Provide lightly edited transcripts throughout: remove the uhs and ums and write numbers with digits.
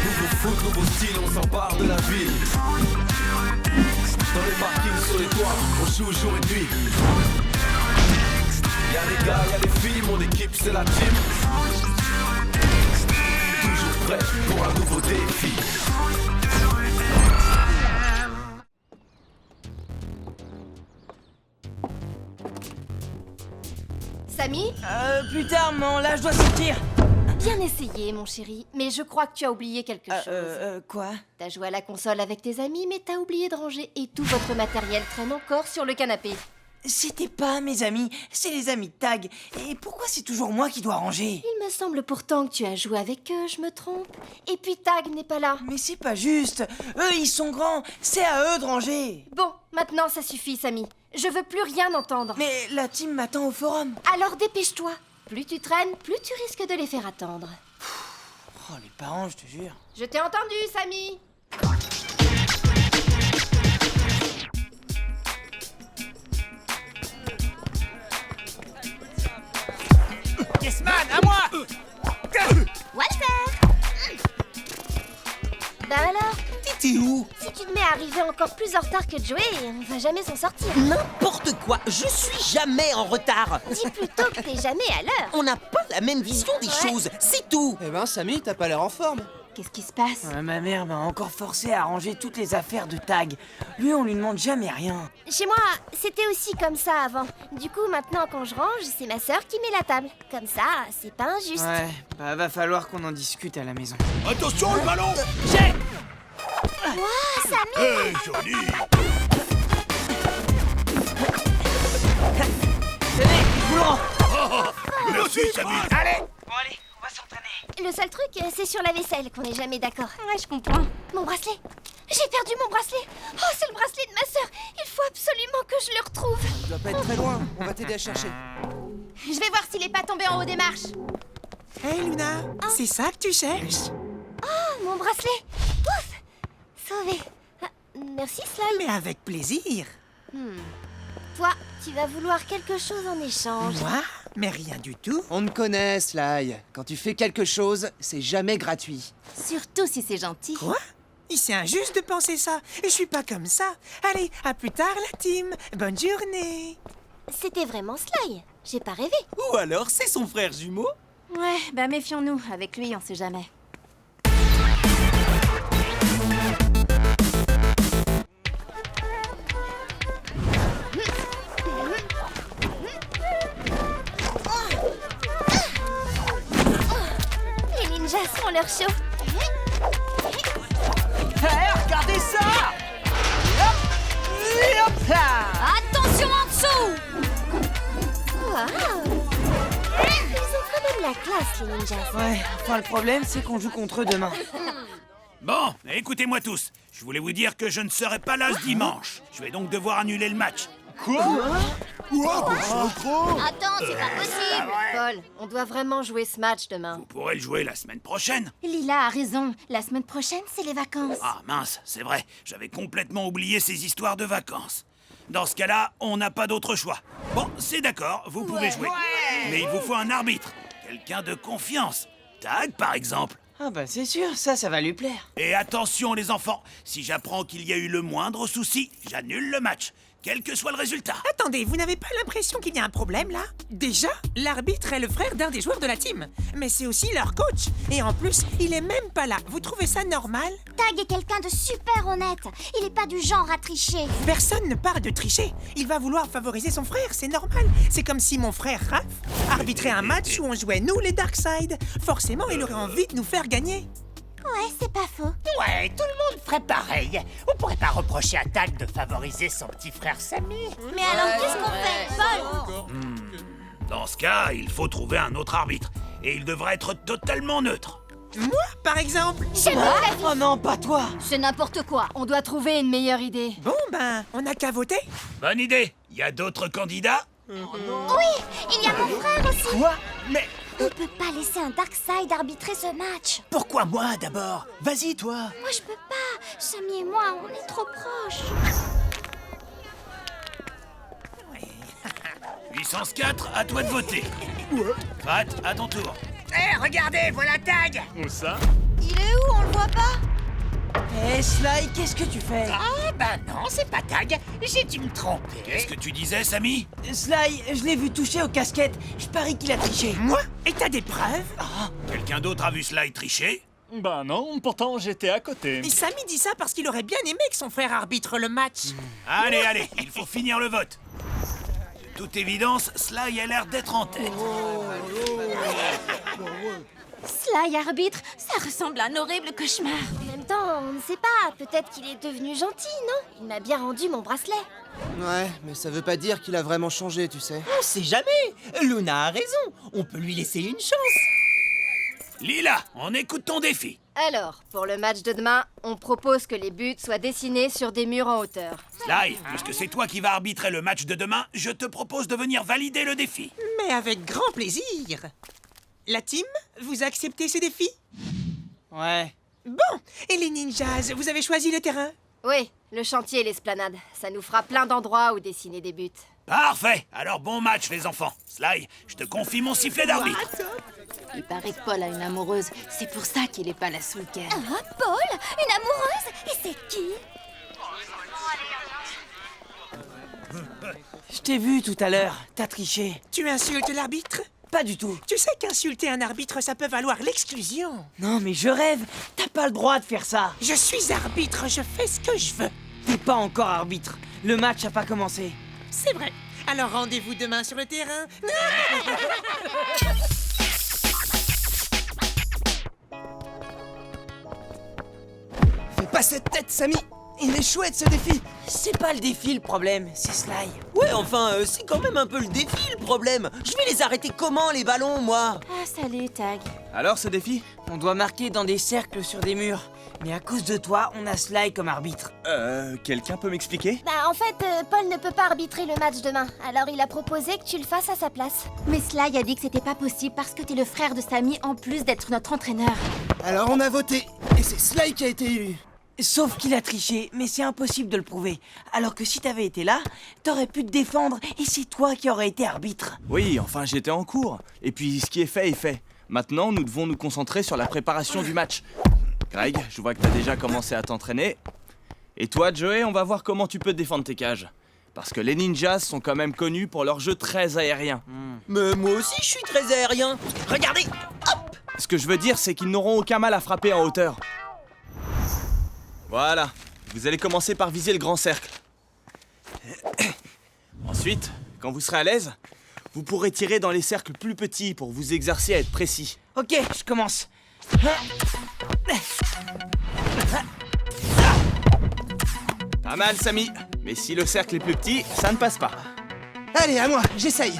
Nouveau foot, nouveau style, on s'empare de la ville. Dans les parkings, sur les toits, on joue jour et nuit. Y'a les gars, y'a les filles, mon équipe c'est la team. Toujours prêt pour un nouveau défi. Samy ? Plus tard, maman, là je dois sortir. Bien essayé, mon chéri, mais je crois que tu as oublié quelque chose. Quoi? T'as joué à la console avec tes amis, mais t'as oublié de ranger et tout votre matériel traîne encore sur le canapé. C'était pas mes amis, c'est les amis de Tag. Et pourquoi c'est toujours moi qui dois ranger? Il me semble pourtant que tu as joué avec eux, je me trompe. Et puis Tag n'est pas là. Mais c'est pas juste. Eux, ils sont grands. C'est à eux de ranger. Bon, maintenant ça suffit, Samy. Je veux plus rien entendre. Mais la team m'attend au forum. Alors dépêche-toi. Plus tu traînes, plus tu risques de les faire attendre. Oh, les parents, je te jure. Je t'ai entendu, Samy. Yes man, à moi. Walter. Bah alors, T'étais où? si tu te mets à arriver encore plus en retard que Joey, on va jamais s'en sortir. N'importe quoi, je suis jamais en retard. Dis plutôt que t'es jamais à l'heure. On n'a pas la même vision des choses, c'est tout. Eh ben, Samy, t'as pas l'air en forme. Qu'est-ce qui se passe? Ma mère m'a encore forcé à ranger toutes les affaires de Tag. Lui, on lui demande jamais rien. Chez moi, c'était aussi comme ça avant. Du coup, maintenant, quand je range, c'est ma sœur qui met la table. Comme ça, c'est pas injuste. Ouais, bah va falloir qu'on en discute à la maison. Attention le ballon. J'ai... Wow, Samy! Hey, joli. Tenez, je vous le rends. Merci Samy. Allez. Bon allez, on va s'entraîner. Le seul truc, c'est sur la vaisselle qu'on n'est jamais d'accord. Ouais, je comprends. Mon bracelet! J'ai perdu mon bracelet! Oh, c'est le bracelet de ma sœur! Il faut absolument que je le retrouve! Tu dois pas être très loin, on va t'aider à chercher. Je vais voir s'il est pas tombé en haut des marches. Hey Luna, c'est ça que tu cherches? Oh, mon bracelet! Ouf! Sauvé! Ah, merci, Sly. Mais avec plaisir. Toi, tu vas vouloir quelque chose en échange. Moi? Mais rien du tout. On te connaît, Sly. Quand tu fais quelque chose, c'est jamais gratuit. Surtout si c'est gentil. Quoi? C'est injuste de penser ça. Je suis pas comme ça. Allez, à plus tard la team. Bonne journée. C'était vraiment Sly. J'ai pas rêvé. Ou alors c'est son frère jumeau? Ouais, bah méfions-nous. Avec lui, on sait jamais. Les ninjas font leur show. Hey, regardez ça. Hop, hop là. Attention en dessous! Waouh! Ils ont quand même la classe, les ninjas. Ouais, enfin le problème c'est qu'on joue contre eux demain. Bon, écoutez-moi tous. Je voulais vous dire que je ne serai pas là ce dimanche. Je vais donc devoir annuler le match. Attends, c'est pas possible! Paul, on doit vraiment jouer ce match demain. Vous pourrez le jouer la semaine prochaine. Lila a raison. La semaine prochaine, c'est les vacances. Ah mince, c'est vrai. J'avais complètement oublié ces histoires de vacances. Dans ce cas-là, on n'a pas d'autre choix. Bon, c'est d'accord, vous pouvez jouer. Mais il vous faut un arbitre. Quelqu'un de confiance. Tag, par exemple. Ah bah c'est sûr, ça va lui plaire. Et attention les enfants, si j'apprends qu'il y a eu le moindre souci, j'annule le match, quel que soit le résultat. Attendez, vous n'avez pas l'impression qu'il y a un problème là? Déjà, l'arbitre est le frère d'un des joueurs de la team. Mais c'est aussi leur coach. Et en plus, il est même pas là. Vous trouvez ça normal? Tag est quelqu'un de super honnête. Il est pas du genre à tricher. Personne ne parle de tricher. Il va vouloir favoriser son frère, c'est normal. C'est comme si mon frère Raph arbitrait un match où on jouait nous les Darkseid. Forcément, il aurait envie de nous faire gagner. Ouais, c'est pas faux. Ouais, tout le monde ferait pareil. On pourrait pas reprocher à Tag de favoriser son petit frère Samy. Mais alors, qu'est-ce qu'on fait, Paul? Dans ce cas, il faut trouver un autre arbitre. Et il devrait être totalement neutre. Moi, par exemple. J'aime pas la vie. Oh non, pas toi. C'est n'importe quoi. On doit trouver une meilleure idée. Bon, ben, on n'a qu'à voter. Bonne idée. Il y a d'autres candidats? Oui, il y a mon frère aussi. Quoi? Mais On peut pas laisser un Darkseid arbitrer ce match. pourquoi moi d'abord? Vas-y, toi. Moi, je peux pas. Samy et moi, on est trop proches. Puissance 4, à toi de voter. Pat, à ton tour. Hé, regardez, voilà Tag. Où ça? Il est où? On le voit pas? Hé, Sly, qu'est-ce que tu fais? Ah, bah non, c'est pas Tag. J'ai dû me tromper. Qu'est-ce que tu disais, Samy? Sly, je l'ai vu toucher aux casquettes. Je parie qu'il a triché. Moi? Et t'as des preuves? Quelqu'un d'autre a vu Sly tricher? Bah non, pourtant j'étais à côté. Et Sammy dit ça parce qu'il aurait bien aimé que son frère arbitre le match. Allez, allez, il faut finir le vote. De toute évidence, Sly a l'air d'être en tête. Sly arbitre, ça ressemble à un horrible cauchemar. En même temps, on ne sait pas. Peut-être qu'il est devenu gentil, non? Il m'a bien rendu mon bracelet. Ouais, mais ça veut pas dire qu'il a vraiment changé, tu sais. On sait jamais. Luna a raison. On peut lui laisser une chance. Lila, on écoute ton défi. Alors, pour le match de demain, on propose que les buts soient dessinés sur des murs en hauteur. Sly, puisque c'est toi qui vas arbitrer le match de demain, je te propose de venir valider le défi. Mais avec grand plaisir. La team, vous acceptez ce défi? Ouais. Bon, et les ninjas, vous avez choisi le terrain? Oui, le chantier et l'esplanade. Ça nous fera plein d'endroits où dessiner des buts. Parfait. Alors bon match, les enfants. Sly, je te confie mon sifflet d'arbitre. Il paraît que Paul a une amoureuse. C'est pour ça qu'il est pas là sous le week-end. Ah, Paul? Une amoureuse? Et c'est qui? Je t'ai vu tout à l'heure. T'as triché. Tu insultes l'arbitre? Pas du tout. Tu sais qu'insulter un arbitre, ça peut valoir l'exclusion. Non, mais je rêve. T'as pas le droit de faire ça. Je suis arbitre, je fais ce que je veux. T'es pas encore arbitre. Le match a pas commencé. C'est vrai. Alors rendez-vous demain sur le terrain. Fais pas cette tête, Samy. Il est chouette, ce défi. C'est pas le défi le problème, c'est Sly. Ouais, enfin, c'est quand même un peu le défi, le problème. Je vais les arrêter comment, les ballons, moi? Ah, salut, Tag. Alors, ce défi? On doit marquer dans des cercles sur des murs. Mais à cause de toi, on a Sly comme arbitre. Quelqu'un peut m'expliquer? Bah en fait, Paul ne peut pas arbitrer le match demain. Alors il a proposé que tu le fasses à sa place. Mais Sly a dit que c'était pas possible parce que t'es le frère de Sammy en plus d'être notre entraîneur. Alors, on a voté. Et c'est Sly qui a été élu. Sauf qu'il a triché, mais c'est impossible de le prouver. Alors que si t'avais été là, t'aurais pu te défendre et c'est toi qui aurais été arbitre. Oui, enfin j'étais en cours. Et puis ce qui est fait est fait. Maintenant, nous devons nous concentrer sur la préparation du match. Greg, je vois que t'as déjà commencé à t'entraîner. Et toi, Joey, on va voir comment tu peux défendre tes cages. Parce que les ninjas sont quand même connus pour leur jeu très aérien. Mais moi aussi, je suis très aérien. Regardez, hop! Ce que je veux dire, c'est qu'ils n'auront aucun mal à frapper en hauteur. Voilà, vous allez commencer par viser le grand cercle. Ensuite, quand vous serez à l'aise, vous pourrez tirer dans les cercles plus petits pour vous exercer à être précis. Ok, je commence. Pas mal, Samy. Mais si le cercle est plus petit, ça ne passe pas. Allez, à moi, j'essaye.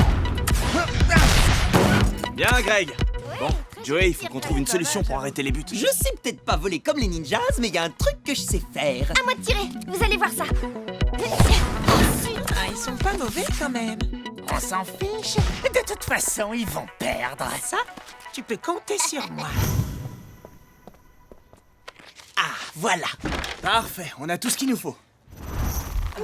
Bien, Greg. Bon, Joey, il faut qu'on trouve une solution pour arrêter les buts. Je sais peut-être pas voler comme les ninjas, mais il y a un truc que je sais faire. À moi de tirer, vous allez voir ça. Ah, ils sont pas mauvais quand même. On s'en fiche. De toute façon, ils vont perdre. Ça, tu peux compter sur moi. Ah, voilà. Parfait, on a tout ce qu'il nous faut.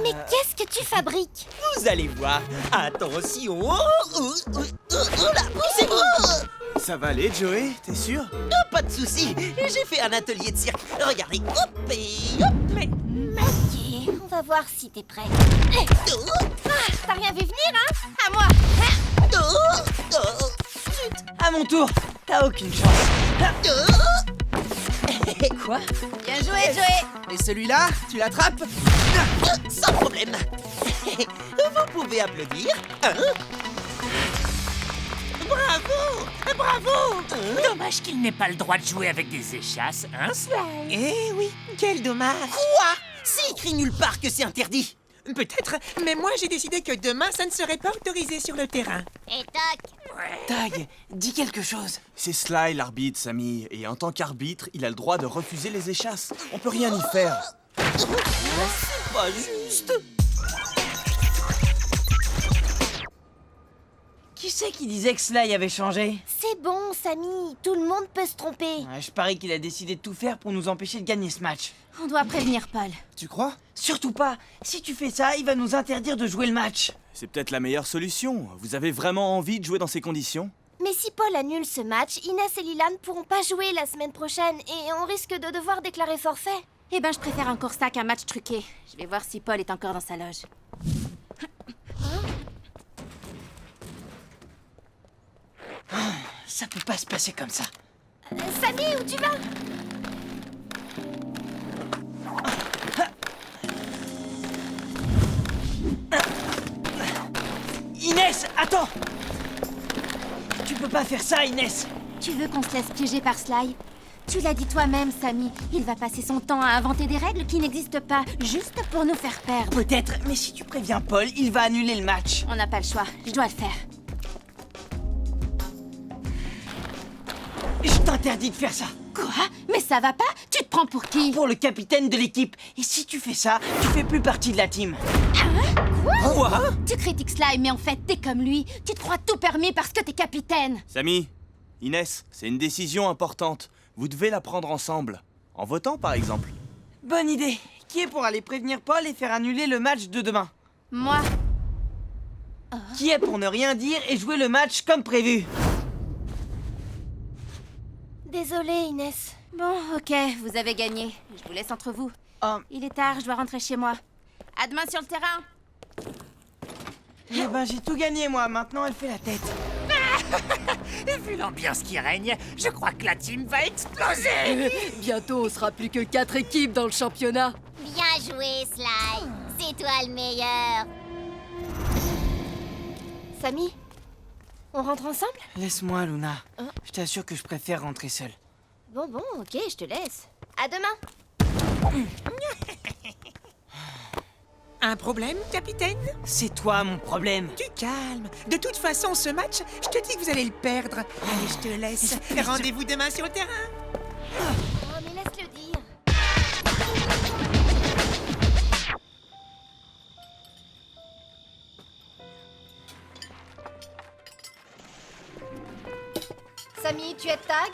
Mais qu'est-ce que tu fabriques? Vous allez voir. Attention. Là, c'est bon. Ça va aller, Joey, t'es sûr? Pas de souci. J'ai fait un atelier de cirque. Regardez. Hop et hop. Mais... Ok, on va voir si t'es prêt. Ah, t'as rien vu venir, hein? À moi. À mon tour, t'as aucune chance. Quoi? Bien joué, Joey. Et celui-là, tu l'attrapes? Sans problème. Vous pouvez applaudir. Hein? Bravo! Bravo! Dommage qu'il n'ait pas le droit de jouer avec des échasses, hein, Sly? Eh oui, quel dommage. Quoi? C'est écrit nulle part que c'est interdit. Peut-être, mais moi j'ai décidé que demain ça ne serait pas autorisé sur le terrain. Et tac. Tag, dis quelque chose. C'est Sly l'arbitre, Sammy. Et en tant qu'arbitre, il a le droit de refuser les échasses. On peut rien y faire. C'est pas juste. Qui c'est qui disait que Sly avait changé? C'est bon, Sammy. Tout le monde peut se tromper. Ouais, je parie qu'il a décidé de tout faire pour nous empêcher de gagner ce match. On doit prévenir Paul. Tu crois? Surtout pas. Si tu fais ça, il va nous interdire de jouer le match. C'est peut-être la meilleure solution. Vous avez vraiment envie de jouer dans ces conditions? Mais si Paul annule ce match, Inès et Lila ne pourront pas jouer la semaine prochaine et on risque de devoir déclarer forfait. Eh ben, je préfère encore ça qu'un match truqué. Je vais voir si Paul est encore dans sa loge. Ça peut pas se passer comme ça. Samy, où tu vas? Inès, attends! Tu peux pas faire ça, Inès! Tu veux qu'on se laisse piéger par Sly? Tu l'as dit toi-même, Samy. Il va passer son temps à inventer des règles qui n'existent pas, juste pour nous faire perdre. Peut-être, mais si tu préviens Paul, il va annuler le match. On n'a pas le choix. Je dois le faire. Je t'interdis de faire ça. Quoi? Mais ça va pas? Tu te prends pour qui? Pour le capitaine de l'équipe. Et si tu fais ça, tu fais plus partie de la team. Hein? Quoi? Tu critiques Sly, mais en fait, t'es comme lui. Tu te crois tout permis parce que t'es capitaine. Samy, Inès, c'est une décision importante. Vous devez la prendre ensemble. En votant, par exemple. Bonne idée. Qui est pour aller prévenir Paul et faire annuler le match de demain? Moi. Qui est pour ne rien dire et jouer le match comme prévu? Désolée, Inès. Bon, ok, vous avez gagné. Je vous laisse entre vous. Oh. Il est tard, je dois rentrer chez moi. À demain sur le terrain. Eh ben, j'ai tout gagné, moi. Maintenant, elle fait la tête. Vu l'ambiance qui règne, je crois que la team va exploser. Bientôt, on sera plus que 4 équipes dans le championnat. Bien joué, Sly. C'est toi le meilleur. Samy, on rentre ensemble? Laisse-moi, Luna. Je t'assure que je préfère rentrer seule. Bon, ok, je te laisse. À demain. Un problème, capitaine? C'est toi mon problème. Du calme. De toute façon, ce match, je te dis que vous allez le perdre. Allez, je te laisse. Rendez-vous demain sur le terrain. Oh, mais laisse-le dire. Samy, tu es de tag?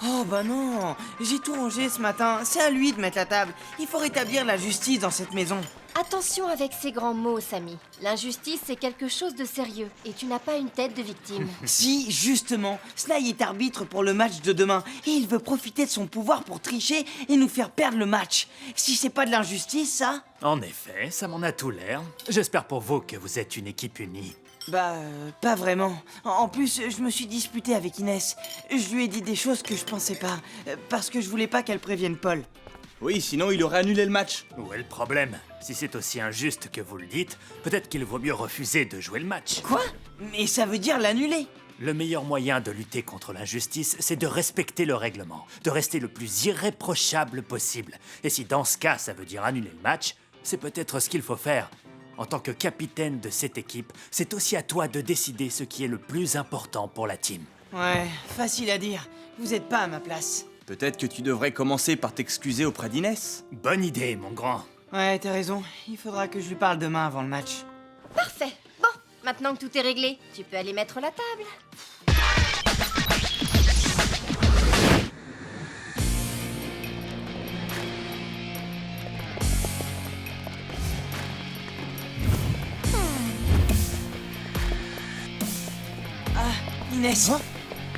Oh bah non, j'ai tout rangé ce matin. C'est à lui de mettre la table. Il faut rétablir la justice dans cette maison. Attention avec ces grands mots, Samy. L'injustice, c'est quelque chose de sérieux. Et tu n'as pas une tête de victime. Si, justement, Sly est arbitre pour le match de demain. Et il veut profiter de son pouvoir pour tricher et nous faire perdre le match. Si c'est pas de l'injustice, ça? En effet, ça m'en a tout l'air. J'espère pour vous que vous êtes une équipe unie. Bah, pas vraiment. En plus, je me suis disputé avec Inès. Je lui ai dit des choses que je pensais pas. Parce que je voulais pas qu'elle prévienne Paul. Oui, sinon il aurait annulé le match. Où est le problème? Si c'est aussi injuste que vous le dites, peut-être qu'il vaut mieux refuser de jouer le match. Quoi? Mais ça veut dire l'annuler. Le meilleur moyen de lutter contre l'injustice, c'est de respecter le règlement, de rester le plus irréprochable possible. Et si dans ce cas, ça veut dire annuler le match, c'est peut-être ce qu'il faut faire. En tant que capitaine de cette équipe, c'est aussi à toi de décider ce qui est le plus important pour la team. Ouais, facile à dire. Vous êtes pas à ma place. Peut-être que tu devrais commencer par t'excuser auprès d'Inès. Bonne idée, mon grand. Ouais, t'as raison. Il faudra que je lui parle demain avant le match. Parfait. Bon, maintenant que tout est réglé, tu peux aller mettre la table. Inès.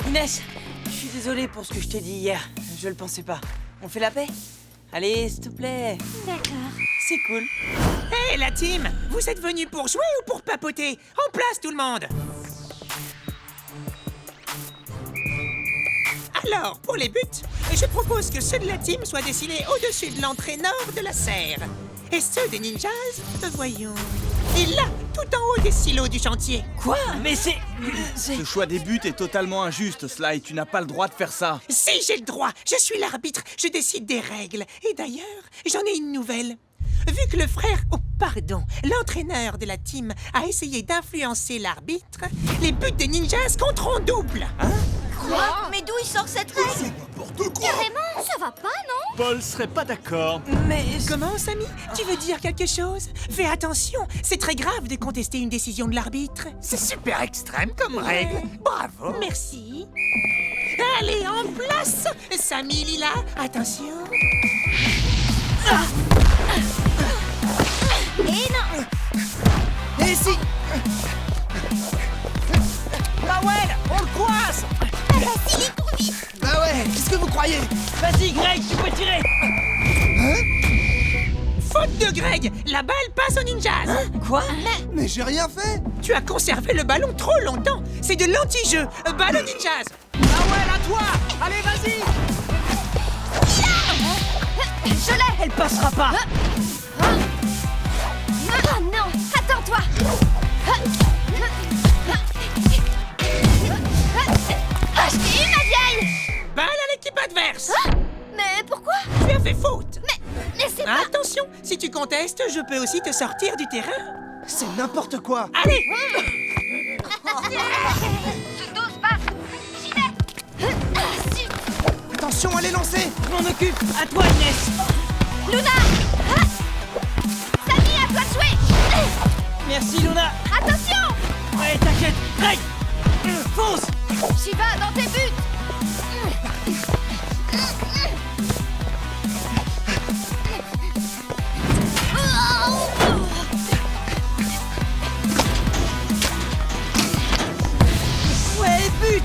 Inès, je suis désolé pour ce que je t'ai dit hier. Je le pensais pas. On fait la paix? Allez, s'il te plaît. D'accord. C'est cool. Hé, la team! Vous êtes venus pour jouer ou pour papoter? En place, tout le monde! Alors, pour les buts, je propose que ceux de la team soient dessinés au-dessus de l'entrée nord de la serre. Et ceux des ninjas, voyons... Et là, tout en haut des silos du chantier. Quoi? Mais c'est... Ce choix des buts est totalement injuste, Sly. Tu n'as pas le droit de faire ça. Si, j'ai le droit. Je suis l'arbitre. Je décide des règles. Et d'ailleurs, j'en ai une nouvelle. Vu que le frère... Oh, pardon. L'entraîneur de la team a essayé d'influencer l'arbitre, les buts des ninjas compteront double. Hein? Quoi? Mais d'où il sort cette règle? Carrément, ça va pas, non? Paul serait pas d'accord. Mais... Comment, Samy? Tu veux dire quelque chose? Fais attention, c'est très grave de contester une décision de l'arbitre. C'est super extrême comme règle. Bravo. Merci. Allez, en place! Samy, Lila, attention. Et non! Et si... Powell, on le coince! croyais? Vas-y, Greg, tu peux tirer. Faute de Greg, la balle passe au Ninjas. Quoi? Mais j'ai rien fait. Tu as conservé le ballon trop longtemps. C'est de l'anti-jeu. Balle au Ninjas. Ah ouais, à toi. Allez, vas-y. Je l'ai. Elle passera pas. Oh non, attends-toi. Ah, je t'ai eu, ma vieille. Balle à l'équipe adverse. Mais pourquoi? Tu as fait faute. Mais c'est pas... Attention, si tu contestes, je peux aussi te sortir du terrain. C'est n'importe quoi. Allez. Ce 12 passe. J'y vais. Attention, elle est lancée. Je m'en occupe. À toi, Inès. Luna. Samy, à toi de jouer. Merci, Luna. Attention. Ouais, t'inquiète. Greg, fonce. J'y vais dans tes buts. Ouais, but.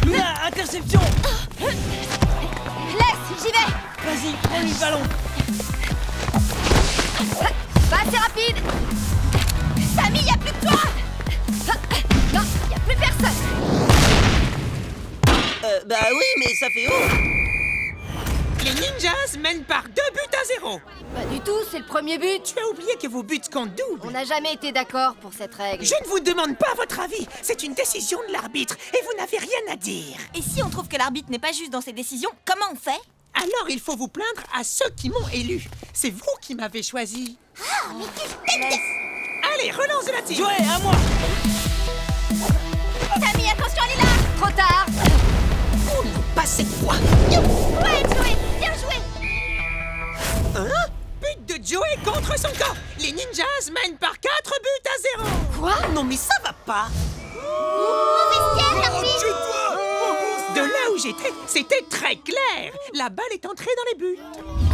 Luna, interception. Laisse, j'y vais. Vas-y, prends-lui le ballon. Pas assez rapide. Samy, y a plus que toi. Non, y a plus personne. Bah oui, mais ça fait haut. Les Ninjas mènent par 2 buts à 0. Pas du tout, c'est le premier but. Tu as oublié que vos buts comptent double. On n'a jamais été d'accord pour cette règle. Je ne vous demande pas votre avis. C'est une décision de l'arbitre et vous n'avez rien à dire. Et si on trouve que l'arbitre n'est pas juste dans ses décisions, comment on fait? Alors il faut vous plaindre à ceux qui m'ont élu. C'est vous qui m'avez choisi. Ah, mais quelle tête! Allez, relance de la team. Joey, à moi. Samy, attention, elle est là. Trop tard. Oh non, pas cette fois. Ouais, Joey, bien joué. Hein? But de Joey contre son camp. Les Ninjas mènent par 4 buts à 0. Quoi? Non mais ça va pas. De là où j'étais, c'était très clair. La balle est entrée dans les buts.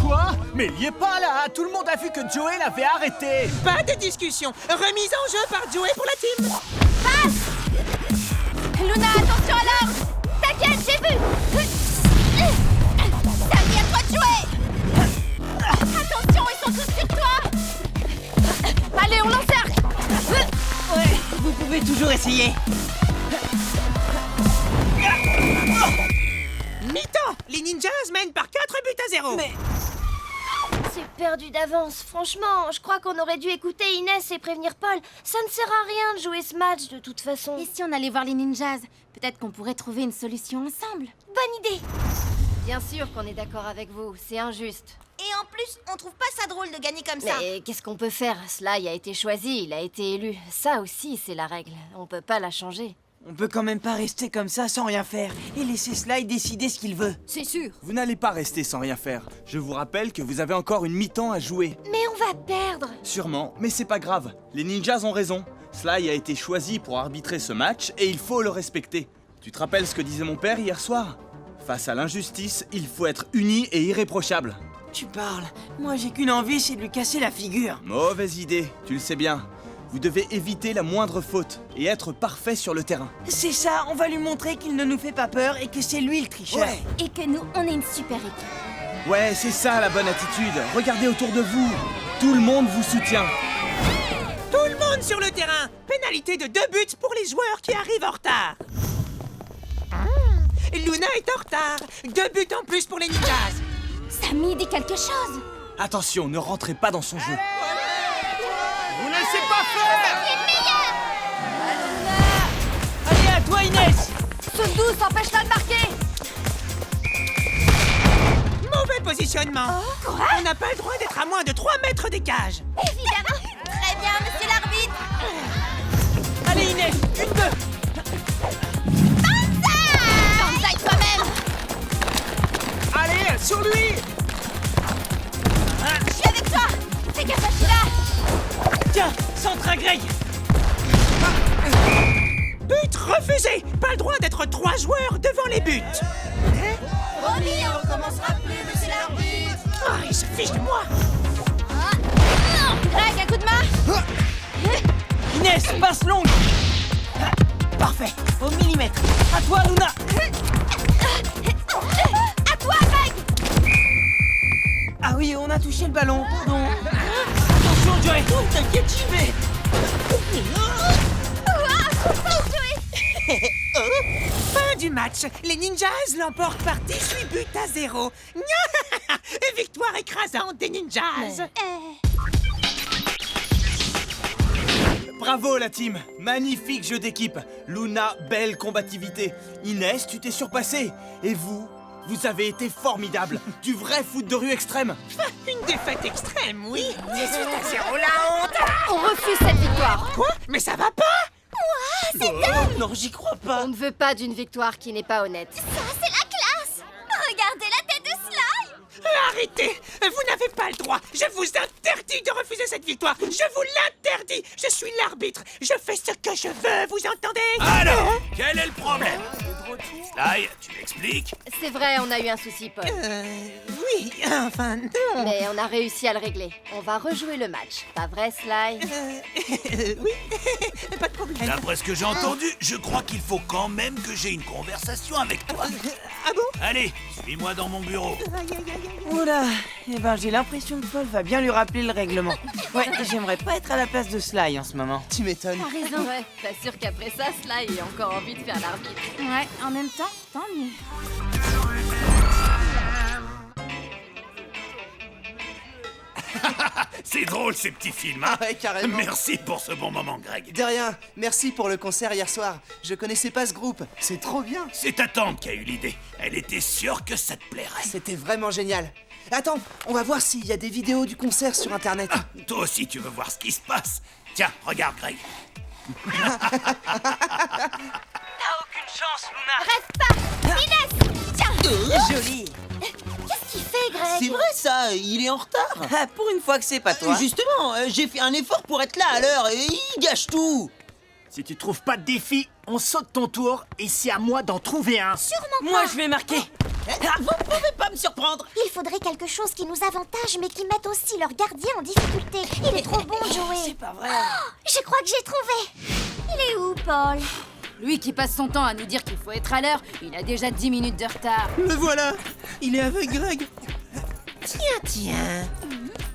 Quoi? Mais il y est pas là. Tout le monde a vu que Joey l'avait arrêté. Pas de discussion. Remise en jeu par Joey pour la team. Luna, attention alors. T'inquiète, j'ai vu. Samy, à toi de jouer. Attention, ils sont tous sur toi. Allez, on l'encercle. Ouais, vous pouvez toujours essayer. Mi-temps. Les Ninjas mènent par 4 buts à 0. Mais... C'est perdu d'avance. Franchement, je crois qu'on aurait dû écouter Inès et prévenir Paul. Ça ne sert à rien de jouer ce match de toute façon. Et si on allait voir les ninjas? Peut-être qu'on pourrait trouver une solution ensemble. Bonne idée. Bien sûr qu'on est d'accord avec vous, c'est injuste. Et en plus, on trouve pas ça drôle de gagner comme ça. Mais qu'est-ce qu'on peut faire? Sly a été choisi, il a été élu. Ça aussi, c'est la règle. On peut pas la changer. On peut quand même pas rester comme ça sans rien faire et laisser Sly décider ce qu'il veut. C'est sûr. Vous n'allez pas rester sans rien faire. Je vous rappelle que vous avez encore une mi-temps à jouer. Mais on va perdre. Sûrement, mais c'est pas grave. Les ninjas ont raison. Sly a été choisi pour arbitrer ce match et il faut le respecter. Tu te rappelles ce que disait mon père hier soir? Face à l'injustice, il faut être uni et irréprochable. Tu parles. Moi j'ai qu'une envie, c'est de lui casser la figure. Mauvaise idée, tu le sais bien. Vous devez éviter la moindre faute et être parfait sur le terrain. C'est ça, on va lui montrer qu'il ne nous fait pas peur et que c'est lui le tricheur. Ouais. Et que nous, on est une super équipe. Ouais, c'est ça la bonne attitude. Regardez autour de vous. Tout le monde vous soutient. Tout le monde sur le terrain. Pénalité de 2 buts pour les joueurs qui arrivent en retard. Luna est en retard. 2 buts en plus pour les Ninjas. Samy dit quelque chose. Attention, ne rentrez pas dans son jeu. Vous laissez pas faire! Allez, à toi Inès. Ce 12 empêche-la de marquer. Mauvais positionnement. On n'a pas le droit d'être à moins de 3 mètres des cages. Évidemment. Très bien, monsieur l'arbitre. Allez Inès, une, deux. Banzai toi-même. Allez, sur lui. Je suis avec toi. C'est Kapashida. Tiens, centre à Greg. But refusé. Pas le droit d'être 3 joueurs devant les buts. Promis, on recommencera plus, monsieur l'arbitre. Ah, il se fiche de moi. Greg, un coup de main. Inès, passe longue. Parfait, au millimètre. À toi Luna. Ah oui, on a touché le ballon, pardon. Attention, Joey. Oh, t'inquiète, j'y vais. Fin du match. Les Ninjas l'emportent par 18 buts à 0. Victoire écrasante des Ninjas. Bravo la team. Magnifique jeu d'équipe. Luna, belle combativité. Inès, tu t'es surpassée. Et vous avez été formidable. Du vrai foot de rue extrême. Une défaite extrême, oui. 18 à 0, la honte. On refuse cette victoire. Quoi? Mais ça va pas. Ouah, c'est dingue! Non, j'y crois pas. On ne veut pas d'une victoire qui n'est pas honnête. Ça, c'est la classe! Regardez la tête de Sly! Arrêtez! Vous n'avez pas le droit. Je vous interdis de refuser cette victoire. Je vous l'interdis. Je suis l'arbitre. Je fais ce que je veux. Vous entendez? Alors, quel est le problème? Sly, tu m'expliques? C'est vrai, on a eu un souci, Paul. Oui, enfin, non. Mais on a réussi à le régler. On va rejouer le match. Pas vrai, Sly? Oui, pas de problème. D'après ce que j'ai entendu, je crois qu'il faut quand même que j'ai une conversation avec toi. Ah bon? Allez, suis-moi dans mon bureau. Oula, eh ben j'ai l'impression que Paul va bien lui rappeler le règlement. Ouais, j'aimerais pas être à la place de Sly en ce moment. Tu m'étonnes. T'as raison. Ouais, pas sûr qu'après ça, Sly ait encore envie de faire l'arbitre. Ouais, en même temps, tant mieux. C'est drôle ces petits films, hein? Ouais, carrément. Merci pour ce bon moment, Greg. De rien. Merci pour le concert hier soir. Je connaissais pas ce groupe. C'est trop bien. C'est ta tante qui a eu l'idée. Elle était sûre que ça te plairait. C'était vraiment génial. Attends, on va voir s'il y a des vidéos du concert sur internet. Ah, toi aussi, tu veux voir ce qui se passe? Tiens, regarde, Greg. T'as aucune chance, Luna. Rêve pas! Inès! Tiens! Joli. Qu'est-ce qu'il fait, Greg? C'est vrai ça, il est en retard. Ah, pour une fois que c'est pas toi. Justement, j'ai fait un effort pour être là à l'heure et il gâche tout. Si tu trouves pas de défi, on saute ton tour et c'est à moi d'en trouver un. Sûrement Moi, pas. je vais marquer. Vous pouvez pas me surprendre. Il faudrait quelque chose qui nous avantage, mais qui mette aussi leur gardien en difficulté. Il est trop bon, Joey. C'est pas vrai. Oh, je crois que j'ai trouvé. Il est où, Paul? Lui qui passe son temps à nous dire qu'il faut être à l'heure, il a déjà 10 minutes de retard. Le voilà. Il est avec Greg. Tiens.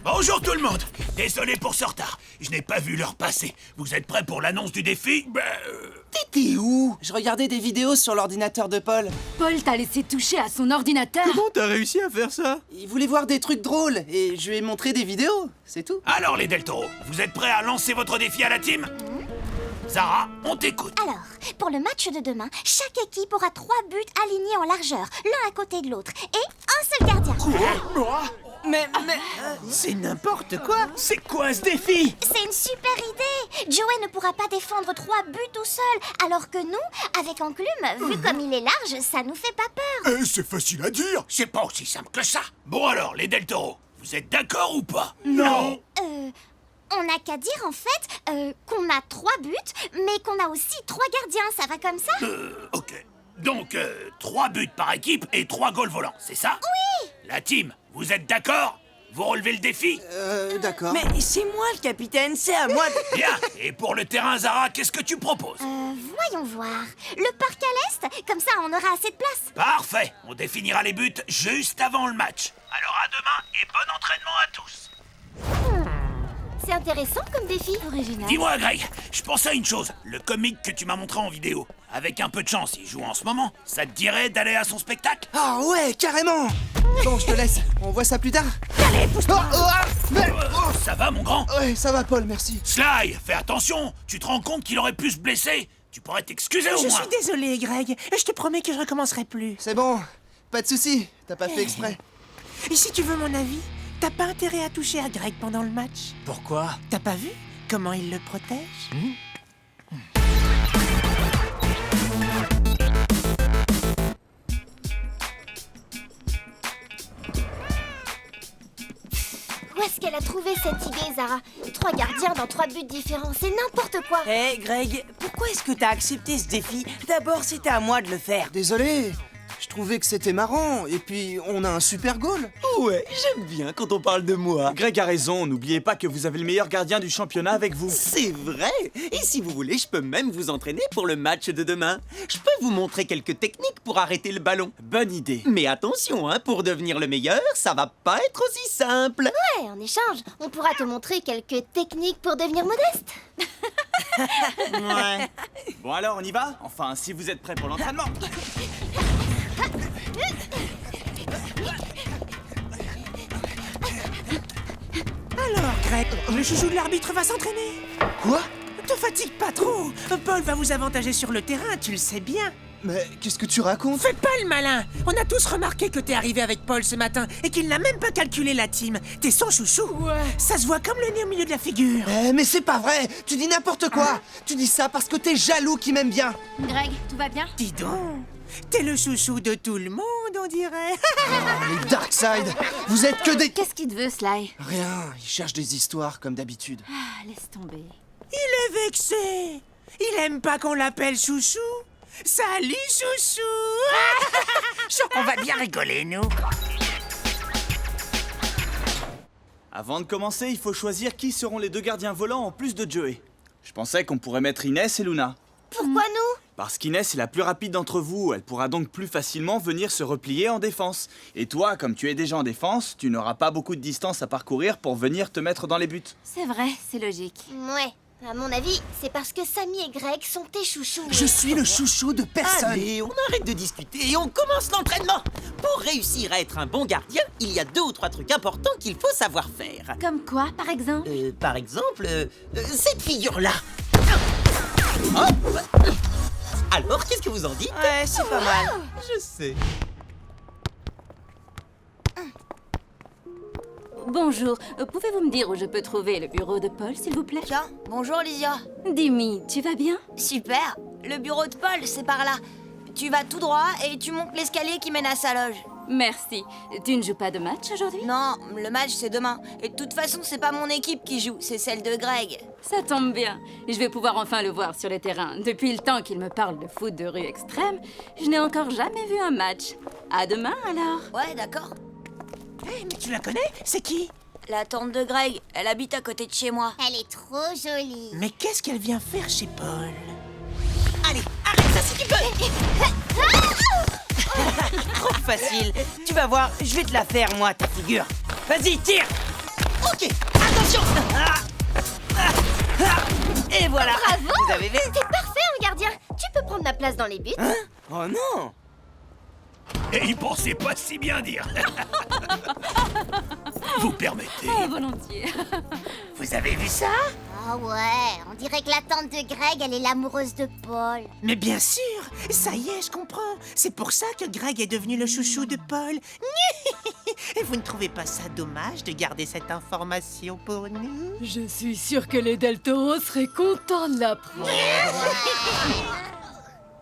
Bonjour tout le monde. Désolé pour ce retard. Je n'ai pas vu l'heure passer. Vous êtes prêts pour l'annonce du défi? T'étais où? Je regardais des vidéos sur l'ordinateur de Paul. Paul t'a laissé toucher à son ordinateur. Comment t'as réussi à faire ça? Il voulait voir des trucs drôles et je lui ai montré des vidéos, c'est tout. Alors les Del Toro, vous êtes prêts à lancer votre défi à la team? Zara, on t'écoute. Alors, pour le match de demain, chaque équipe aura 3 buts alignés en largeur, l'un à côté de l'autre, et un seul gardien. Mais... C'est n'importe quoi. C'est quoi ce défi? C'est une super idée. Joey ne pourra pas défendre 3 buts tout seul, alors que nous, avec Enclume, vu comme il est large, ça nous fait pas peur. C'est facile à dire. C'est pas aussi simple que ça. Bon alors, les Del Toro, vous êtes d'accord ou pas? Non. On n'a qu'à dire en fait qu'on a 3 buts, mais qu'on a aussi 3 gardiens, ça va comme ça? Ok. Donc, 3 buts par équipe et 3 goals volants, c'est ça? Oui! La team, vous êtes d'accord? Vous relevez le défi? D'accord. Mais c'est moi le capitaine, c'est à moi de... Bien. Et pour le terrain, Zara, qu'est-ce que tu proposes? Voyons voir. Le parc à l'est, comme ça on aura assez de place. Parfait. On définira les buts juste avant le match. Alors à demain et bon entraînement à tous. C'est intéressant comme défi. Original. Dis-moi, Greg, je pensais à une chose. Le comique que tu m'as montré en vidéo. Avec un peu de chance, il joue en ce moment. Ça te dirait d'aller à son spectacle? Ah ouais, carrément. Bon, je te laisse. On voit ça plus tard. Allez, pousse-toi. Ça va, mon grand? Ouais, ça va, Paul, merci. Sly, fais attention. Tu te rends compte qu'il aurait pu se blesser? Tu pourrais t'excuser au Je moins. suis désolé, Greg. Je te promets que je recommencerai plus. C'est bon, pas de soucis. T'as pas fait exprès. Et si tu veux mon avis, t'as pas intérêt à toucher à Greg pendant le match. Pourquoi? T'as pas vu comment il le protège? Où est-ce qu'elle a trouvé cette idée, Zara? 3 gardiens dans 3 buts différents, c'est n'importe quoi. Hé, Greg, pourquoi est-ce que t'as accepté ce défi? D'abord, c'était à moi de le faire. Désolé. Je trouvais que c'était marrant, et puis on a un super goal. Ouais, j'aime bien quand on parle de moi. Greg a raison, n'oubliez pas que vous avez le meilleur gardien du championnat avec vous. C'est vrai. Et si vous voulez, je peux même vous entraîner pour le match de demain. Je peux vous montrer quelques techniques pour arrêter le ballon. Bonne idée. Mais attention, hein, pour devenir le meilleur, ça va pas être aussi simple. Ouais, en échange, on pourra te montrer quelques techniques pour devenir modeste. Ouais. Bon alors, on y va? Enfin, si vous êtes prêts pour l'entraînement. Alors, Greg, le chouchou de l'arbitre va s'entraîner. Quoi? Te fatigue pas trop. Paul va vous avantager sur le terrain, tu le sais bien. Mais qu'est-ce que tu racontes? Fais pas le malin. On a tous remarqué que t'es arrivé avec Paul ce matin et qu'il n'a même pas calculé la team. T'es son chouchou. Ouais. Ça se voit comme le nez au milieu de la figure. Mais c'est pas vrai. Tu dis n'importe quoi. Tu dis ça parce que t'es jaloux qu'il m'aime bien. Greg, tout va bien? Dis donc, t'es le chouchou de tout le monde, on dirait. Les Darkside, vous êtes que des... Qu'est-ce qu'il te veut, Sly? Rien, il cherche des histoires comme d'habitude. Ah, laisse tomber. Il est vexé. Il aime pas qu'on l'appelle chouchou. Salut, chouchou. Je sens qu'on va bien rigoler, nous. Avant de commencer, il faut choisir qui seront les deux gardiens volants en plus de Joey. Je pensais qu'on pourrait mettre Inès et Luna. Pourquoi nous? Parce qu'Inès est la plus rapide d'entre vous, elle pourra donc plus facilement venir se replier en défense. Et toi, comme tu es déjà en défense, tu n'auras pas beaucoup de distance à parcourir pour venir te mettre dans les buts. C'est vrai, c'est logique. Ouais. À mon avis, c'est parce que Samy et Greg sont tes chouchous. Je suis le chouchou de personne. Allez, on arrête de discuter et on commence l'entraînement. Pour réussir à être un bon gardien, il y a 2 ou 3 trucs importants qu'il faut savoir faire. Comme quoi, par exemple? Par exemple, cette figure-là. Hop. Alors, qu'est-ce que vous en dites? Ouais, c'est pas mal. Je sais. Bonjour, pouvez-vous me dire où je peux trouver le bureau de Paul, s'il vous plaît? Tiens, bonjour Lysia. Dimi, tu vas bien? Super. Le bureau de Paul, c'est par là. Tu vas tout droit et tu montes l'escalier qui mène à sa loge. Merci. Tu ne joues pas de match aujourd'hui? Non, le match c'est demain. Et de toute façon, c'est pas mon équipe qui joue, c'est celle de Greg. Ça tombe bien. Je vais pouvoir enfin le voir sur le terrain. Depuis le temps qu'il me parle de foot de rue extrême, je n'ai encore jamais vu un match. À demain alors. Ouais, d'accord. Hé, mais tu la connais? C'est qui? La tante de Greg, elle habite à côté de chez moi. Elle est trop jolie. Mais qu'est-ce qu'elle vient faire chez Paul? Allez, arrête ça si tu peux. Trop facile. Tu vas voir, je vais te la faire, moi, ta figure. Vas-y, tire. Ok, attention. Et voilà. Bravo. Vous avez vu? T'es parfait en gardien. Tu peux prendre ma place dans les buts. Hein? Oh non. Et il pensait pas si bien dire. Vous permettez? Ah, volontiers. Vous avez vu ça? Ah ouais, on dirait que la tante de Greg, elle est l'amoureuse de Paul. Mais bien sûr. Ça y est, je comprends. C'est pour ça que Greg est devenu le chouchou de Paul. Et vous ne trouvez pas ça dommage de garder cette information pour nous? Je suis sûre que les Del Toro seraient contents de l'apprendre.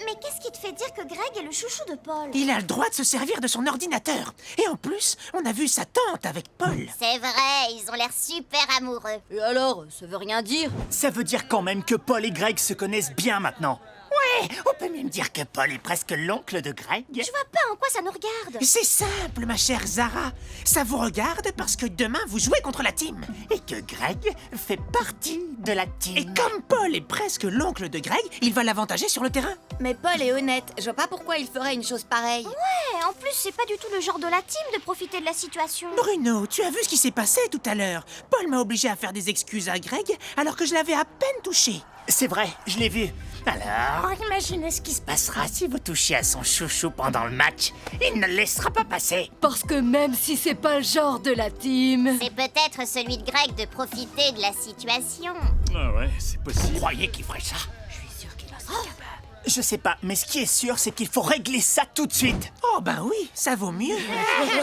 Mais qu'est-ce qui te fait dire que Greg est le chouchou de Paul? Il a le droit de se servir de son ordinateur. Et en plus, on a vu sa tante avec Paul. C'est vrai, ils ont l'air super amoureux. Et alors, ça veut rien dire? Ça veut dire quand même que Paul et Greg se connaissent bien maintenant. Ouais, on peut même dire que Paul est presque l'oncle de Greg. Je vois pas en quoi ça nous regarde. C'est simple, ma chère Zara. Ça vous regarde parce que demain, vous jouez contre la team. Et que Greg fait partie de la team. Et comme Paul est presque l'oncle de Greg, il va l'avantager sur le terrain. Mais Paul est honnête, je vois pas pourquoi il ferait une chose pareille. Ouais, en plus, c'est pas du tout le genre de la team de profiter de la situation. Bruno, tu as vu ce qui s'est passé tout à l'heure? Paul m'a obligé à faire des excuses à Greg alors que je l'avais à peine touché. C'est vrai, je l'ai vu. Alors, imaginez ce qui se passera si vous touchez à son chouchou pendant le match. Il ne le laissera pas passer. Parce que même si c'est pas le genre de la team... C'est peut-être celui de Greg de profiter de la situation. Ah ouais, c'est possible. Vous croyez qu'il ferait ça? Je suis sûre qu'il en serait capable. Je sais pas, mais ce qui est sûr, c'est qu'il faut régler ça tout de suite. Oh ben oui, ça vaut mieux. Et là,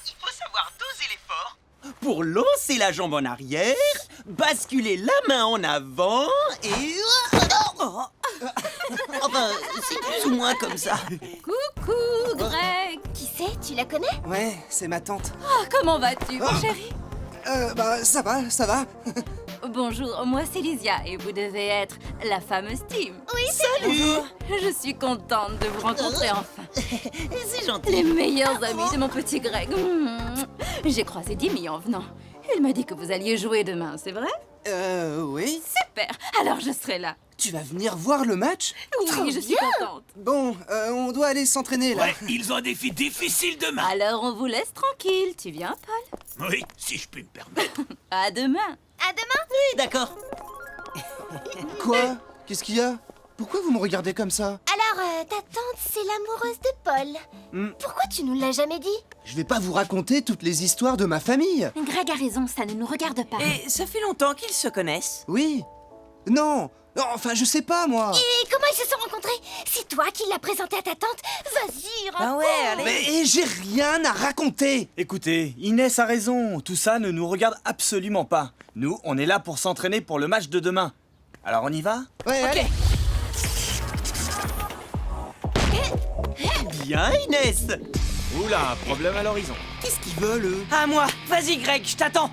il faut savoir doser l'effort pour lancer la jambe en arrière, basculer la main en avant et... Enfin, c'est plus ou moins comme ça. Coucou, Greg. Qui c'est? Tu la connais? Ouais, c'est ma tante. Oh, comment vas-tu, mon chéri? Bah, ça va, ça va. Bonjour, moi c'est Lysia et vous devez être la fameuse Tim. Oui, Salut. Je suis contente de vous rencontrer enfin. C'est gentil. Les meilleurs amis de mon petit Greg. J'ai croisé Dimmy en venant. Il m'a dit que vous alliez jouer demain, c'est vrai? Oui. Super. Alors je serai là. Tu vas venir voir le match? Oui, je suis contente. Bon, on doit aller s'entraîner, là. Ouais, ils ont un défi difficile demain. Alors on vous laisse tranquille. Tu viens, Paul? Oui, si je puis me permettre. À demain. À demain. Oui, d'accord. Quoi? Qu'est-ce qu'il y a? Pourquoi vous me regardez comme ça? Alors, ta tante, c'est l'amoureuse de Paul. Pourquoi tu nous l'as jamais dit? Je vais pas vous raconter toutes les histoires de ma famille. Greg a raison, ça ne nous regarde pas. Et ça fait longtemps qu'ils se connaissent? Oui. Non. Non, enfin, je sais pas, moi. Et comment ils se sont rencontrés? C'est toi qui l'as présenté à ta tante? Vas-y, raconte. Mais j'ai rien à raconter. Écoutez, Inès a raison. Tout ça ne nous regarde absolument pas. Nous, on est là pour s'entraîner pour le match de demain. Alors on y va? Ouais, allez. Bien, Inès. Oula, problème à l'horizon. Qu'est-ce qu'ils veulent, eux? À moi. Vas-y, Greg, je t'attends.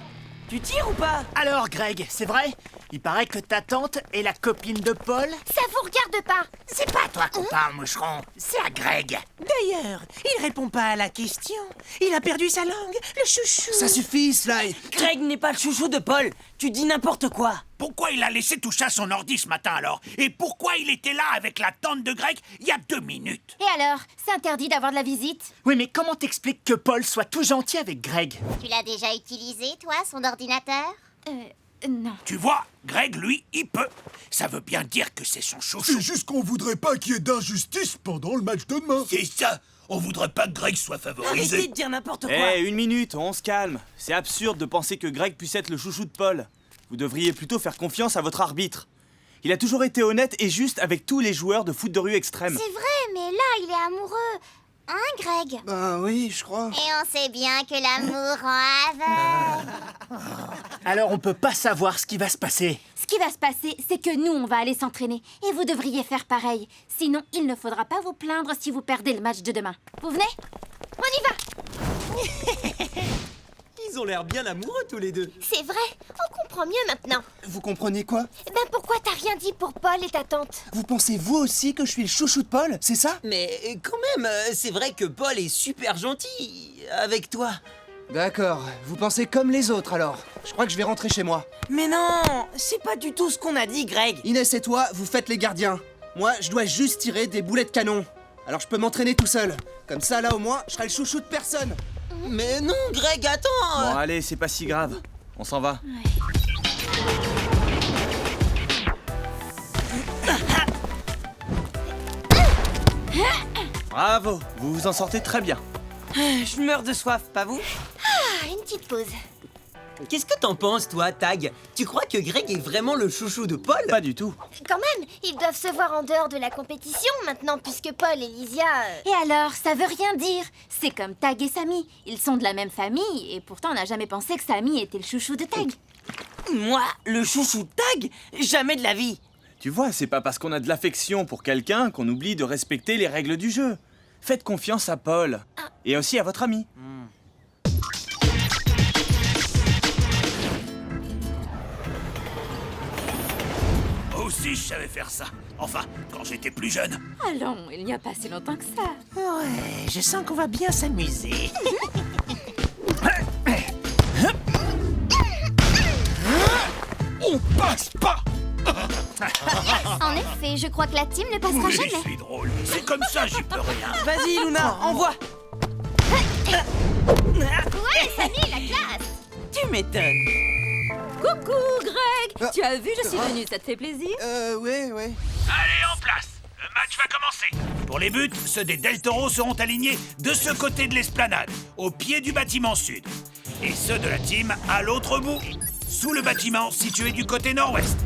Tu tires ou pas? Alors, Greg, c'est vrai? Il paraît que ta tante est la copine de Paul? Ça vous regarde pas. C'est pas à toi qu'on parle, moucheron. C'est à Greg. D'ailleurs, il répond pas à la question. Il a perdu sa langue, le chouchou. Ça suffit, Sly. Greg n'est pas le chouchou de Paul. Tu dis n'importe quoi. Pourquoi il a laissé toucher à son ordi ce matin alors? Et pourquoi il était là avec la tante de Greg il y a 2 minutes? Et alors, c'est interdit d'avoir de la visite? Oui, mais comment t'expliques que Paul soit tout gentil avec Greg? Tu l'as déjà utilisé, toi, son ordinateur? Non. Tu vois, Greg, lui, il peut. Ça veut bien dire que c'est son chouchou. C'est juste qu'on voudrait pas qu'il y ait d'injustice pendant le match de demain. C'est ça. On voudrait pas que Greg soit favorisé. Arrêtez de dire n'importe quoi. Eh, 1 minute, on se calme. C'est absurde de penser que Greg puisse être le chouchou de Paul. Vous devriez plutôt faire confiance à votre arbitre. Il a toujours été honnête et juste avec tous les joueurs de foot de rue extrême. C'est vrai, mais là, il est amoureux. Hein, Greg? Ben oui, je crois. Et on sait bien que l'amour rend aveugle. Alors on peut pas savoir ce qui va se passer. Ce qui va se passer, c'est que nous, on va aller s'entraîner. Et vous devriez faire pareil. Sinon, il ne faudra pas vous plaindre si vous perdez le match de demain. Vous venez? On y va. Ils ont l'air bien amoureux tous les deux. C'est vrai, on comprend mieux maintenant. Vous comprenez quoi? Ben pourquoi t'as rien dit pour Paul et ta tante? Vous pensez vous aussi que je suis le chouchou de Paul, c'est ça? Mais quand même, c'est vrai que Paul est super gentil avec toi. D'accord, vous pensez comme les autres alors. Je crois que je vais rentrer chez moi. Mais non, c'est pas du tout ce qu'on a dit, Greg. Inès et toi, vous faites les gardiens. Moi, je dois juste tirer des boulets de canon. Alors je peux m'entraîner tout seul. Comme ça, là au moins, je serai le chouchou de personne. Mais non, Greg, attends. Bon, allez, c'est pas si grave. On s'en va. Bravo, vous vous en sortez très bien. Je meurs de soif, pas vous? Ah, une petite pause. Qu'est-ce que t'en penses, toi, Tag? Tu crois que Greg est vraiment le chouchou de Paul? Pas du tout. Quand même, ils doivent se voir en dehors de la compétition maintenant, puisque Paul et Lysia... Et alors, ça veut rien dire. C'est comme Tag et Sammy. Ils sont de la même famille, et pourtant on n'a jamais pensé que Sammy était le chouchou de Tag. Moi, le chouchou de Tag? Jamais de la vie. Tu vois, c'est pas parce qu'on a de l'affection pour quelqu'un qu'on oublie de respecter les règles du jeu. Faites confiance à Paul. Et aussi à votre ami. Moi aussi, je savais faire ça. Enfin, quand j'étais plus jeune. Allons, il n'y a pas si longtemps que ça. Ouais, je sens qu'on va bien s'amuser. On passe pas. En effet, je crois que la team ne passera Oui, jamais. je suis drôle. C'est comme ça, j'y peux rien. Vas-y, Luna, envoie. Ouais, Sammy, la classe. Tu m'étonnes. Coucou, Greg. Tu as vu, je suis venue, ça te fait plaisir? Ouais. Allez, en place. Le match va commencer. Pour les buts, ceux des Del Toro seront alignés de ce côté de l'esplanade, au pied du bâtiment sud. Et ceux de la team à l'autre bout, sous le bâtiment situé du côté nord-ouest.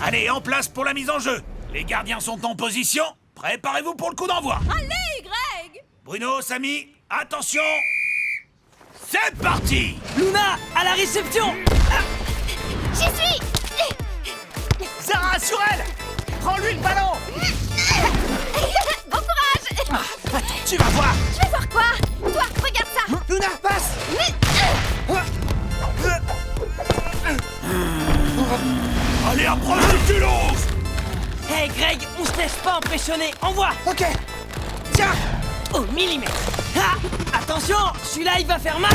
Allez, en place pour la mise en jeu. Les gardiens sont en position. Préparez-vous pour le coup d'envoi. Allez, Greg. Bruno, Samy, attention. C'est parti. Luna, à la réception. J'y suis. Zara, sur elle. Prends-lui le ballon. Bon courage. Tu vas voir. Je vais voir quoi? Toi, regarde ça. Luna, passe. Allez, approche du culot. Greg, on se laisse pas impressionner. Envoie. Ok. Tiens. Au millimètre. Ah, attention, celui-là, il va faire mal.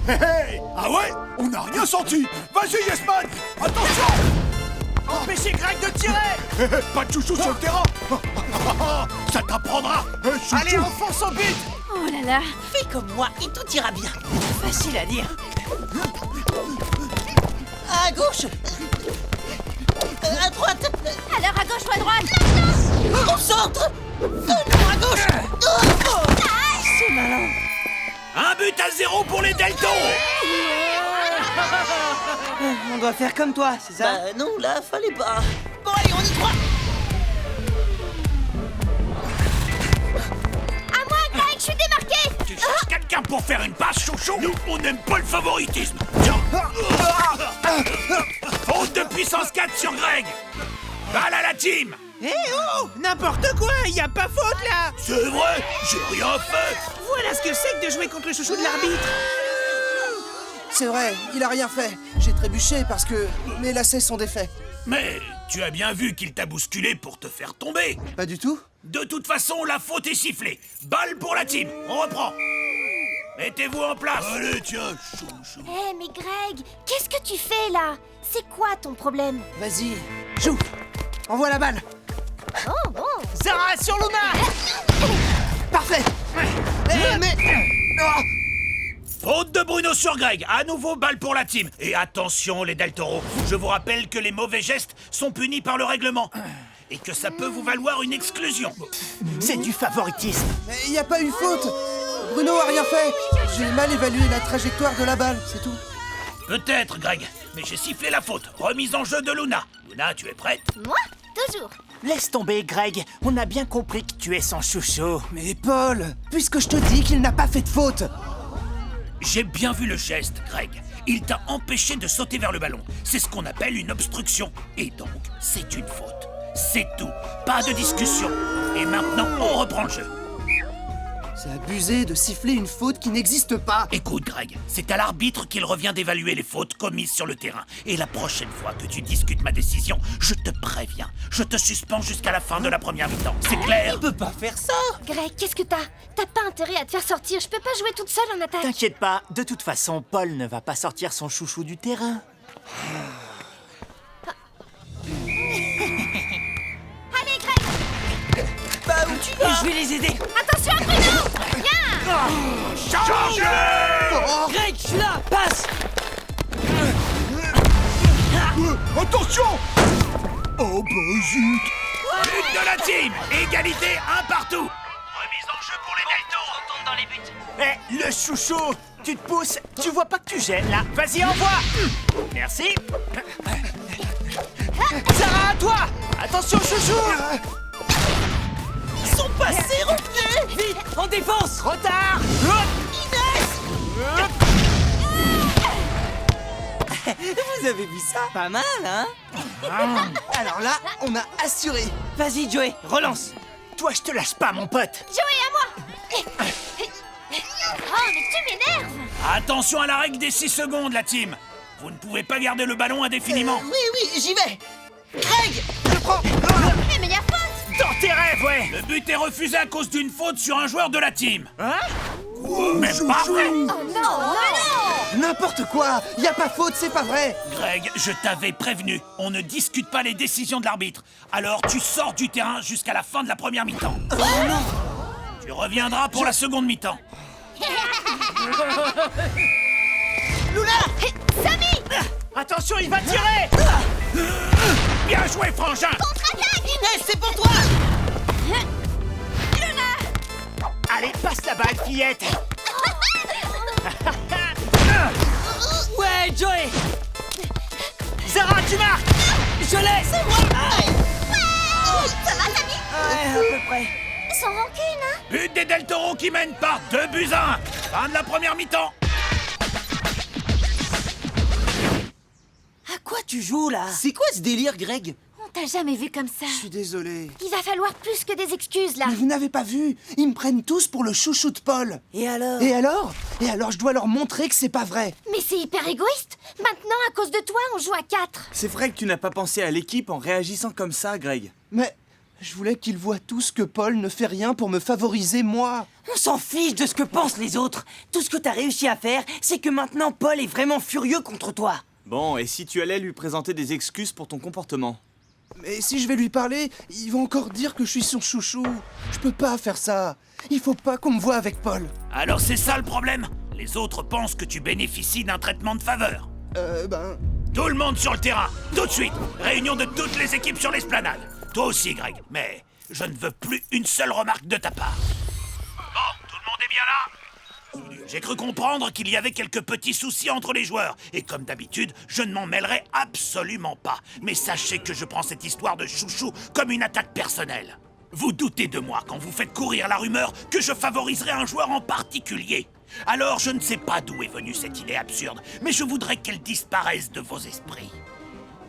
Hey. Ah ouais? On n'a rien senti. Vas-y, Yesman. Attention. Empêchez Greg de tirer. Pas de chouchou sur le terrain. Ça t'apprendra. Allez, enfonce au but. Oh là là. Fais comme moi et tout ira bien. Facile à dire. À gauche. À droite. Alors à gauche ou à droite? Au centre. Non, à gauche. C'est malin. Un but à 0 pour les Del Toro. On doit faire comme toi, c'est ça? Bah non, là, fallait pas. Bon, allez, on y croit. À moi, Greg, je suis démarqué. Tu cherches quelqu'un pour faire une passe, chouchou? Nous, on n'aime pas le favoritisme. Tiens. Faute de puissance 4 sur Greg. Balle à la team. Eh oh, n'importe quoi, y a pas faute là. C'est vrai, j'ai rien fait. Voilà ce que c'est que de jouer contre le chouchou de l'arbitre. C'est vrai, il a rien fait. J'ai trébuché parce que mes lacets sont défaits. Mais tu as bien vu qu'il t'a bousculé pour te faire tomber. Pas du tout. De toute façon, la faute est sifflée. Balle pour la team. On reprend. Mettez-vous en place. Allez, tiens, chouchou. Eh, mais Greg, qu'est-ce que tu fais là? C'est quoi ton problème? Vas-y, joue. Envoie la balle. Oh, bon. Zara sur Luna. Parfait. Mais... Oh. Faute de Bruno sur Greg. À nouveau, balle pour la team. Et attention, les Del Toro. Je vous rappelle que les mauvais gestes sont punis par le règlement. Et que ça peut vous valoir une exclusion. C'est du favoritisme. Mais y a pas eu faute. Bruno a rien fait. J'ai mal évalué la trajectoire de la balle, c'est tout. Peut-être, Greg. Mais j'ai sifflé la faute. Remise en jeu de Luna. Luna, tu es prête? Moi? Toujours. Laisse tomber, Greg. On a bien compris que tu es son chouchou. Mais Paul, puisque je te dis qu'il n'a pas fait de faute. J'ai bien vu le geste, Greg. Il t'a empêché de sauter vers le ballon. C'est ce qu'on appelle une obstruction. Et donc, c'est une faute. C'est tout. Pas de discussion. Et maintenant, on reprend le jeu. C'est abusé de siffler une faute qui n'existe pas. Écoute, Greg, c'est à l'arbitre qu'il revient d'évaluer les fautes commises sur le terrain. Et la prochaine fois que tu discutes ma décision, je te préviens. Je te suspends jusqu'à la fin de la première mi-temps. C'est clair? Il peut pas faire ça. Greg, qu'est-ce que t'as? T'as pas intérêt à te faire sortir. Je peux pas jouer toute seule en attaque. T'inquiète pas, de toute façon, Paul ne va pas sortir son chouchou du terrain. Allez, Greg. Bah où tu vas? Je vais les aider. Attention, Bruno. Viens. Changez! Greg, je suis là. Passe. Attention. Oh bah zut. But de la team. Égalité, un partout. Remise en jeu pour les Del Toro. Retourne dans les buts. Eh, le chouchou, tu te pousses. Tu vois pas que tu gênes là. Vas-y, envoie. Merci. Sarah, à toi. Attention, chouchou. Ils sont passés, revenez. Vite, en défense. Trop tard. Vous avez vu ça? Pas mal, hein? Alors là, on a assuré. Vas-y, Joey, relance. Toi, je te lâche pas, mon pote. Joey, à moi. Oh, mais tu m'énerves. Attention à la règle des 6 secondes, la team. Vous ne pouvez pas garder le ballon indéfiniment. Oui, j'y vais. Greg, je prends. Mais y a faute. Dans tes rêves, ouais. Le but est refusé à cause d'une faute sur un joueur de la team. Hein? Même pas vrai. Oh non. N'importe quoi. Y a pas faute, c'est pas vrai. Greg, je t'avais prévenu. On ne discute pas les décisions de l'arbitre. Alors tu sors du terrain jusqu'à la fin de la première mi-temps. Oh non. Tu reviendras pour la seconde mi-temps. Luna. Samy. Attention, il va tirer. Bien joué, frangin. Contre-attaque. Inès, c'est pour toi. Allez, passe la balle, fillette. Ouais, Joey. Zara, tu marques. Je l'ai. C'est moi. Ça va, Samy? Ouais, à peu près. Sans rancune, hein? But des Del Toro qui mènent par 2 buts à 1. Fin de la première mi-temps. À quoi tu joues là? C'est quoi ce délire, Greg? On t'a jamais vu comme ça. Je suis désolé. Il va falloir plus que des excuses, là. Mais vous n'avez pas vu? Ils me prennent tous pour le chouchou de Paul. Et alors? Et alors? Et alors je dois leur montrer que c'est pas vrai. Mais c'est hyper égoïste. Maintenant, à cause de toi, on joue à 4. C'est vrai que tu n'as pas pensé à l'équipe en réagissant comme ça, Greg. Mais je voulais qu'ils voient tous que Paul ne fait rien pour me favoriser, moi. On s'en fiche de ce que pensent les autres. Tout ce que t'as réussi à faire, c'est que maintenant Paul est vraiment furieux contre toi. Bon, et si tu allais lui présenter des excuses pour ton comportement? Mais si je vais lui parler, il va encore dire que je suis son chouchou. Je peux pas faire ça. Il faut pas qu'on me voie avec Paul. Alors c'est ça le problème? Les autres pensent que tu bénéficies d'un traitement de faveur. Tout le monde sur le terrain, tout de suite. Réunion de toutes les équipes sur l'esplanade. Toi aussi, Greg, mais je ne veux plus une seule remarque de ta part. Bon, tout le monde est bien là? J'ai cru comprendre qu'il y avait quelques petits soucis entre les joueurs. Et comme d'habitude, je ne m'en mêlerai absolument pas. Mais sachez que je prends cette histoire de chouchou comme une attaque personnelle. Vous doutez de moi quand vous faites courir la rumeur que je favoriserai un joueur en particulier. Alors je ne sais pas d'où est venue cette idée absurde, mais je voudrais qu'elle disparaisse de vos esprits.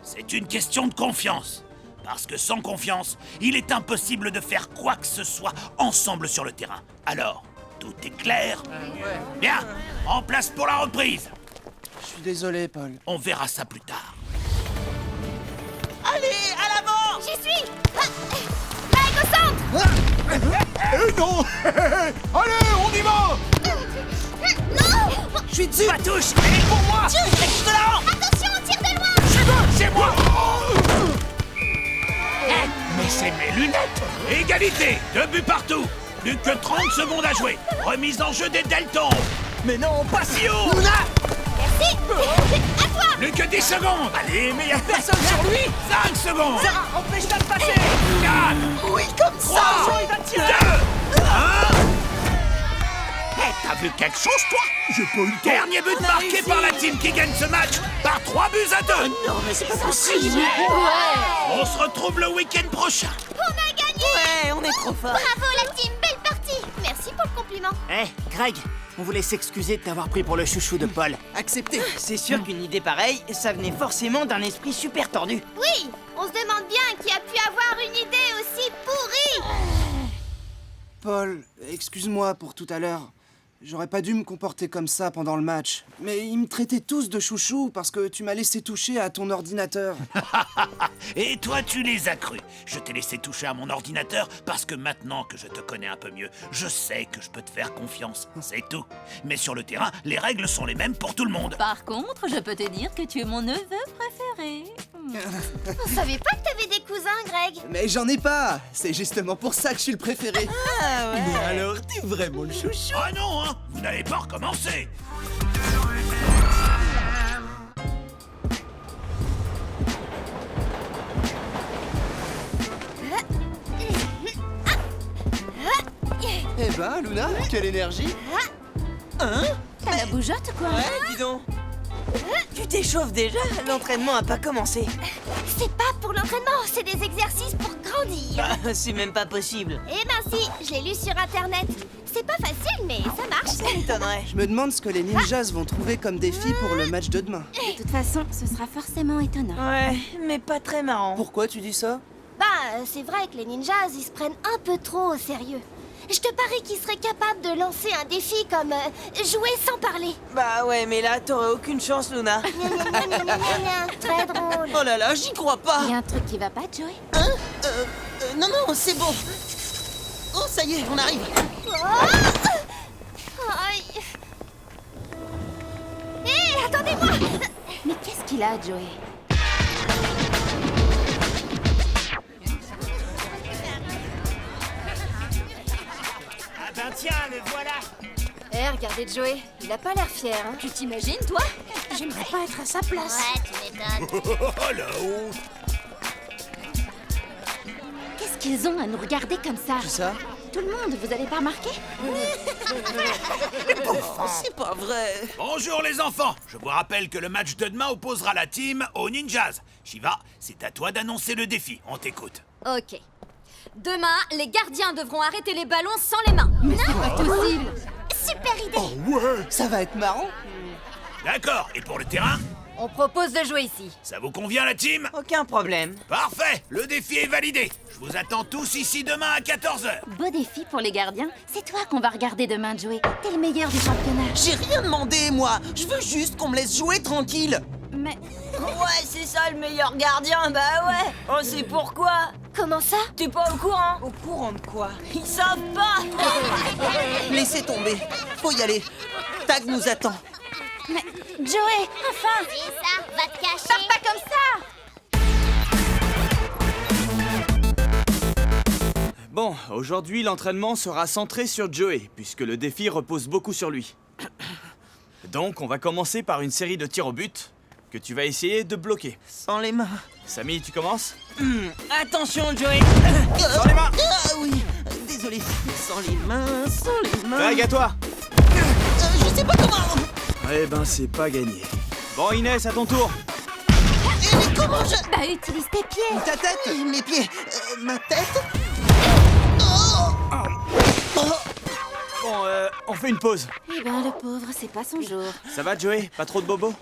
C'est une question de confiance. Parce que sans confiance, il est impossible de faire quoi que ce soit ensemble sur le terrain. Alors, tout est clair? Bien, en place pour la reprise. Je suis désolé, Paul. On verra ça plus tard. Allez, à l'avant! J'y suis. Greg, au centre. Eh non. Allez, on y va. Non. Je suis dessus! Ma touche, elle est pour moi! Attention, on tire de loin. C'est moi! Mais c'est mes lunettes! Égalité! 2 buts partout! Plus que 30 secondes à jouer! Remise en jeu des Deltons! Mais non, pas si haut! Merci. À toi. Plus que 10 secondes! Allez, mais y'a personne sur lui! 5 secondes! Sarah, empêche-la de passer! 4! Oui, comme ça! 3! Il va 2! tirer! 1! T'as vu quelque chose, toi? J'ai pas eu le temps. Dernier but marqué par la team qui gagne ce match par 3 buts à 2! Non, mais c'est pas possible! On se retrouve le week-end prochain! On a gagné. Ouais, on est trop fort! Bravo la team, belle partie. Merci pour le compliment. Greg, on voulait s'excuser de t'avoir pris pour le chouchou de Paul. Accepté. C'est sûr qu'une idée pareille, ça venait forcément d'un esprit super tordu. Oui, on se demande bien qui a pu avoir une idée aussi pourrie. Paul, excuse-moi pour tout à l'heure. J'aurais pas dû me comporter comme ça pendant le match. Mais ils me traitaient tous de chouchou parce que tu m'as laissé toucher à ton ordinateur. Et toi, tu les as crus. Je t'ai laissé toucher à mon ordinateur parce que maintenant que je te connais un peu mieux, je sais que je peux te faire confiance. C'est tout. Mais sur le terrain, les règles sont les mêmes pour tout le monde. Par contre, je peux te dire que tu es mon neveu préféré. On savait pas que t'avais des cousins, Greg. Mais j'en ai pas. C'est justement pour ça que je suis le préféré. Ah ouais! Mais alors, t'es vraiment le chouchou. Ah non, hein! Vous n'allez pas recommencer! Eh ben, Luna, quelle énergie. Hein? T'as la bougeotte, quoi? Ouais, dis donc! Tu t'échauffes déjà? L'entraînement a pas commencé. C'est pas pour l'entraînement, c'est des exercices pour grandir. Ah, c'est même pas possible. Eh ben si, je l'ai lu sur internet. C'est pas facile, mais ça marche. Ça m'étonnerait. Je me demande ce que les ninjas vont trouver comme défi pour le match de demain. De toute façon, ce sera forcément étonnant. Ouais, mais pas très marrant. Pourquoi tu dis ça? Bah, c'est vrai que les ninjas, ils se prennent un peu trop au sérieux. Je te parie qu'ils seraient capables de lancer un défi comme jouer sans parler. Bah ouais, mais là, t'aurais aucune chance, Luna. Très drôle. Oh là là, j'y crois pas. Il y a un truc qui va pas, Joey? Hein? Non, non, c'est bon. Oh, ça y est, on arrive. Aïe. Hé, attendez-moi. Mais qu'est-ce qu'il a, Joey? Ah ben tiens, le voilà. Regardez Joey, il a pas l'air fier, hein. Tu t'imagines, toi? J'aimerais pas être à sa place. Ouais, tu m'étonnes. Oh là-haut! Qu'est-ce qu'ils ont à nous regarder comme ça? Qui ça? Tout le monde, vous avez pas remarqué? C'est pas vrai. Bonjour les enfants! Je vous rappelle que le match de demain opposera la team aux ninjas. Shiva, c'est à toi d'annoncer le défi. On t'écoute. Ok. Demain, les gardiens devront arrêter les ballons sans les mains. Mais c'est pas possible! Super idée. Oh ouais. Ça va être marrant. D'accord. Et pour le terrain? On propose de jouer ici. Ça vous convient, la team? Aucun problème. Parfait! Le défi est validé. Je vous attends tous ici demain à 14h. Beau défi pour les gardiens. C'est toi qu'on va regarder demain, Joey. T'es le meilleur du championnat. J'ai rien demandé, moi. Je veux juste qu'on me laisse jouer tranquille. Mais... Ouais, c'est ça le meilleur gardien, bah ouais. On sait pourquoi. Comment ça? T'es pas au courant? Au courant de quoi? Ils savent pas. Laissez tomber. Faut y aller. Tag nous attend. Mais... Joey, enfin! C'est ça, va te cacher. Pars pas comme ça! Bon, aujourd'hui, l'entraînement sera centré sur Joey, puisque le défi repose beaucoup sur lui. Donc, on va commencer par une série de tirs au but que tu vas essayer de bloquer. Sans les mains. Samy, tu commences? Attention, Joey. Sans les mains. Ah oui, désolé. Sans les mains, sans les mains. Greg, à toi. Je sais pas comment. Eh ben, c'est pas gagné. Bon, Inès, à ton tour. Mais comment je... Bah, utilise tes pieds. Ta tête, mes pieds, ma tête. Bon, on fait une pause. Eh ben, le pauvre, c'est pas son jour. Ça va, Joey? Pas trop de bobos?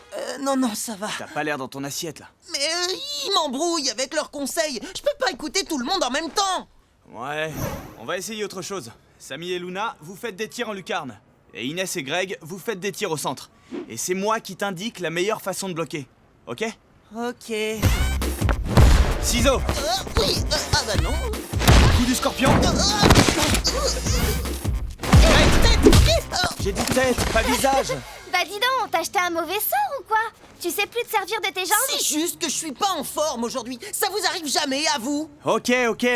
Non, ça va. T'as pas l'air dans ton assiette, là. Mais ils m'embrouillent avec leurs conseils. Je peux pas écouter tout le monde en même temps. Ouais, on va essayer autre chose. Samy et Luna, vous faites des tirs en lucarne. Et Inès et Greg, vous faites des tirs au centre. Et c'est moi qui t'indique la meilleure façon de bloquer. Ok? Ok. Ciseaux! Oui, ah bah non. Coup du scorpion! J'ai dit tête, pas visage! Bah dis donc, t'as acheté un mauvais sort ou quoi? Tu sais plus te servir de tes jambes? C'est juste que je suis pas en forme aujourd'hui. Ça vous arrive jamais, à vous? Ok,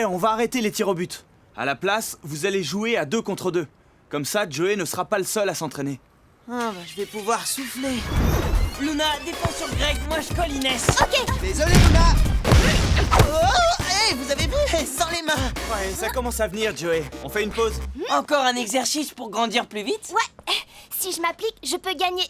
on va arrêter les tirs au but. À la place, vous allez jouer à 2 contre 2. Comme ça, Joey ne sera pas le seul à s'entraîner. Ah bah je vais pouvoir souffler. Luna, défends sur Greg, moi je colle Inès. Ok. Désolé, Luna. Oh, hey, vous avez vu? Sans les mains. Ouais, ça commence à venir, Joey. On fait une pause? Encore un exercice pour grandir plus vite? Ouais. Si je m'applique, je peux gagner 1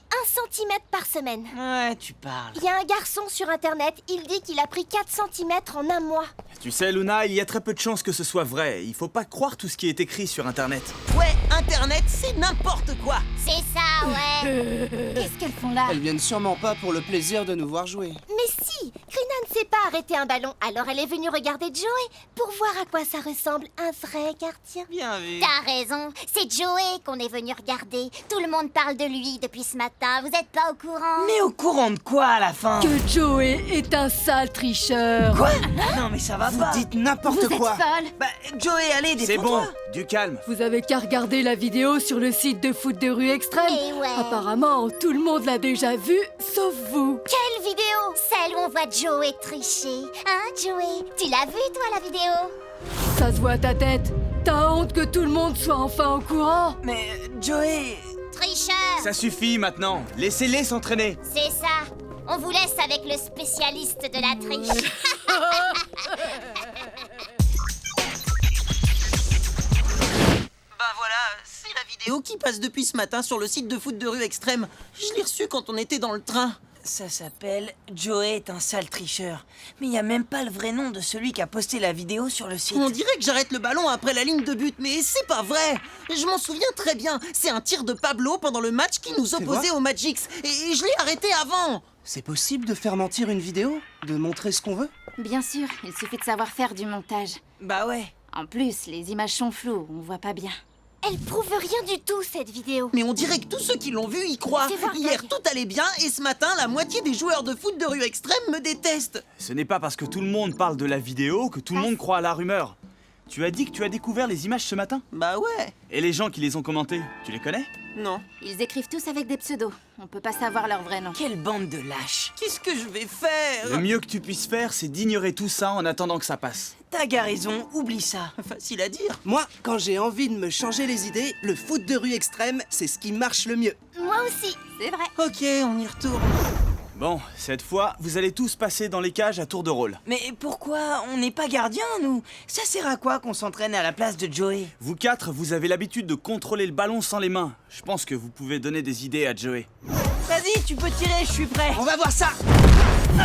cm par semaine. Ouais, tu parles. Il y a un garçon sur internet, il dit qu'il a pris 4 cm en un mois. Tu sais, Luna, il y a très peu de chances que ce soit vrai. Il faut pas croire tout ce qui est écrit sur Internet. Ouais, Internet, c'est n'importe quoi. C'est ça, ouais. Qu'est-ce qu'elles font là? Elles viennent sûrement pas pour le plaisir de nous voir jouer. Mais si, Krina ne sait pas arrêter un ballon, alors elle est venue regarder Joey pour voir à quoi ça ressemble un vrai gardien. Bien vu. T'as raison, c'est Joey qu'on est venu regarder. Tout le monde parle de lui depuis ce matin, vous êtes pas au courant? Mais au courant de quoi à la fin? Que Joey est un sale tricheur. Quoi? Non mais ça va Vous pas. dites n'importe Vous quoi. êtes folle. Bah, Joey, allez, C'est défends-toi. bon, du calme. Vous avez qu'à regarder la vidéo sur le site de foot de rue extrême. Eh ouais. Apparemment, tout le monde l'a déjà vue, sauf vous. Quelle vidéo? Celle où on voit Joey tricher. Hein, Joey? Tu l'as vue, toi, la vidéo? Ça se voit à ta tête. T'as honte que tout le monde soit enfin au courant. Mais Joey... Tricheur! Ça suffit maintenant. Laissez-les s'entraîner. C'est ça. On vous laisse avec le spécialiste de la triche. Bah voilà, c'est la vidéo qui passe depuis ce matin sur le site de foot de rue extrême. Je l'ai reçue quand on était dans le train. Ça s'appelle Joey est un sale tricheur. Mais il y a même pas le vrai nom de celui qui a posté la vidéo sur le site. On dirait que j'arrête le ballon après la ligne de but, mais c'est pas vrai. Je m'en souviens très bien. C'est un tir de Pablo pendant le match qui nous opposait au Magix. Et je l'ai arrêté avant. C'est possible de faire mentir une vidéo? De montrer ce qu'on veut? Bien sûr, il suffit de savoir faire du montage. Bah ouais. En plus, les images sont floues, on voit pas bien. Elle prouve rien du tout, cette vidéo. Mais on dirait que tous ceux qui l'ont vue y croient. Fais voir, Hier, Greg. tout allait bien, et ce matin, la moitié des joueurs de foot de rue extrême me détestent. Ce n'est pas parce que tout le monde parle de la vidéo que tout le monde croit à la rumeur. Tu as dit que tu as découvert les images ce matin? Bah ouais. Et les gens qui les ont commentées, tu les connais? Non. Ils écrivent tous avec des pseudos. On peut pas savoir leur vrai nom. Quelle bande de lâches. Qu'est-ce que je vais faire? Le mieux que tu puisses faire, c'est d'ignorer tout ça en attendant que ça passe. T'as raison, oublie ça. Facile à dire. Moi, quand j'ai envie de me changer les idées, le foot de rue extrême, c'est ce qui marche le mieux. Moi aussi. C'est vrai. Ok, on y retourne. Bon, cette fois, vous allez tous passer dans les cages à tour de rôle. Mais pourquoi on n'est pas gardiens, nous? Ça sert à quoi qu'on s'entraîne à la place de Joey? Vous 4, vous avez l'habitude de contrôler le ballon sans les mains. Je pense que vous pouvez donner des idées à Joey. Vas-y, tu peux tirer, je suis prêt. On va voir ça. Pas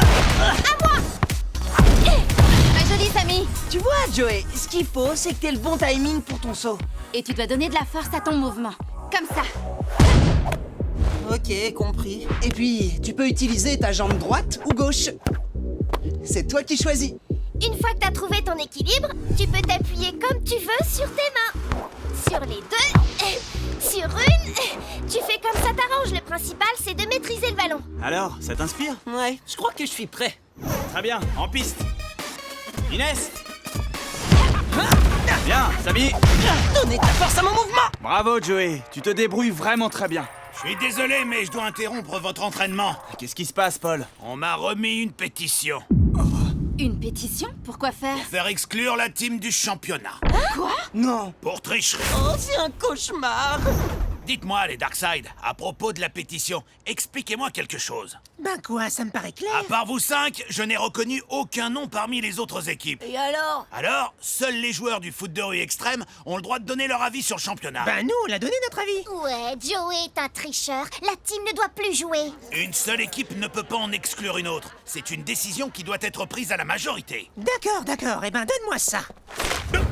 joli, Samy. Tu vois, Joey, ce qu'il faut, c'est que t'aies le bon timing pour ton saut. Et tu dois donner de la force à ton mouvement. Comme ça. Ok, compris. Et puis, tu peux utiliser ta jambe droite ou gauche. C'est toi qui choisis. Une fois que t'as trouvé ton équilibre, tu peux t'appuyer comme tu veux sur tes mains. Sur les deux, sur une. Tu fais comme ça t'arrange. Le principal, c'est de maîtriser le ballon. Alors, ça t'inspire? Ouais, je crois que je suis prêt. Très bien, en piste. Inès. Bien, Samy. Donnez ta force à mon mouvement. Bravo, Joey. Tu te débrouilles vraiment très bien. Je suis désolé, mais je dois interrompre votre entraînement. Qu'est-ce qui se passe, Paul? On m'a remis une pétition. Une pétition? Pourquoi faire? Pour faire exclure la team du championnat. Quoi? Non. Pour tricherie. Oh, c'est un cauchemar. Dites-moi, les Darkside, à propos de la pétition, expliquez-moi quelque chose. Ben quoi, ça me paraît clair. À part vous 5, je n'ai reconnu aucun nom parmi les autres équipes. Et alors? Alors, seuls les joueurs du foot de rue extrême ont le droit de donner leur avis sur le championnat. Ben nous, on a donné notre avis. Ouais, Joey est un tricheur. La team ne doit plus jouer. Une seule équipe ne peut pas en exclure une autre. C'est une décision qui doit être prise à la majorité. D'accord. Eh ben, donne-moi ça.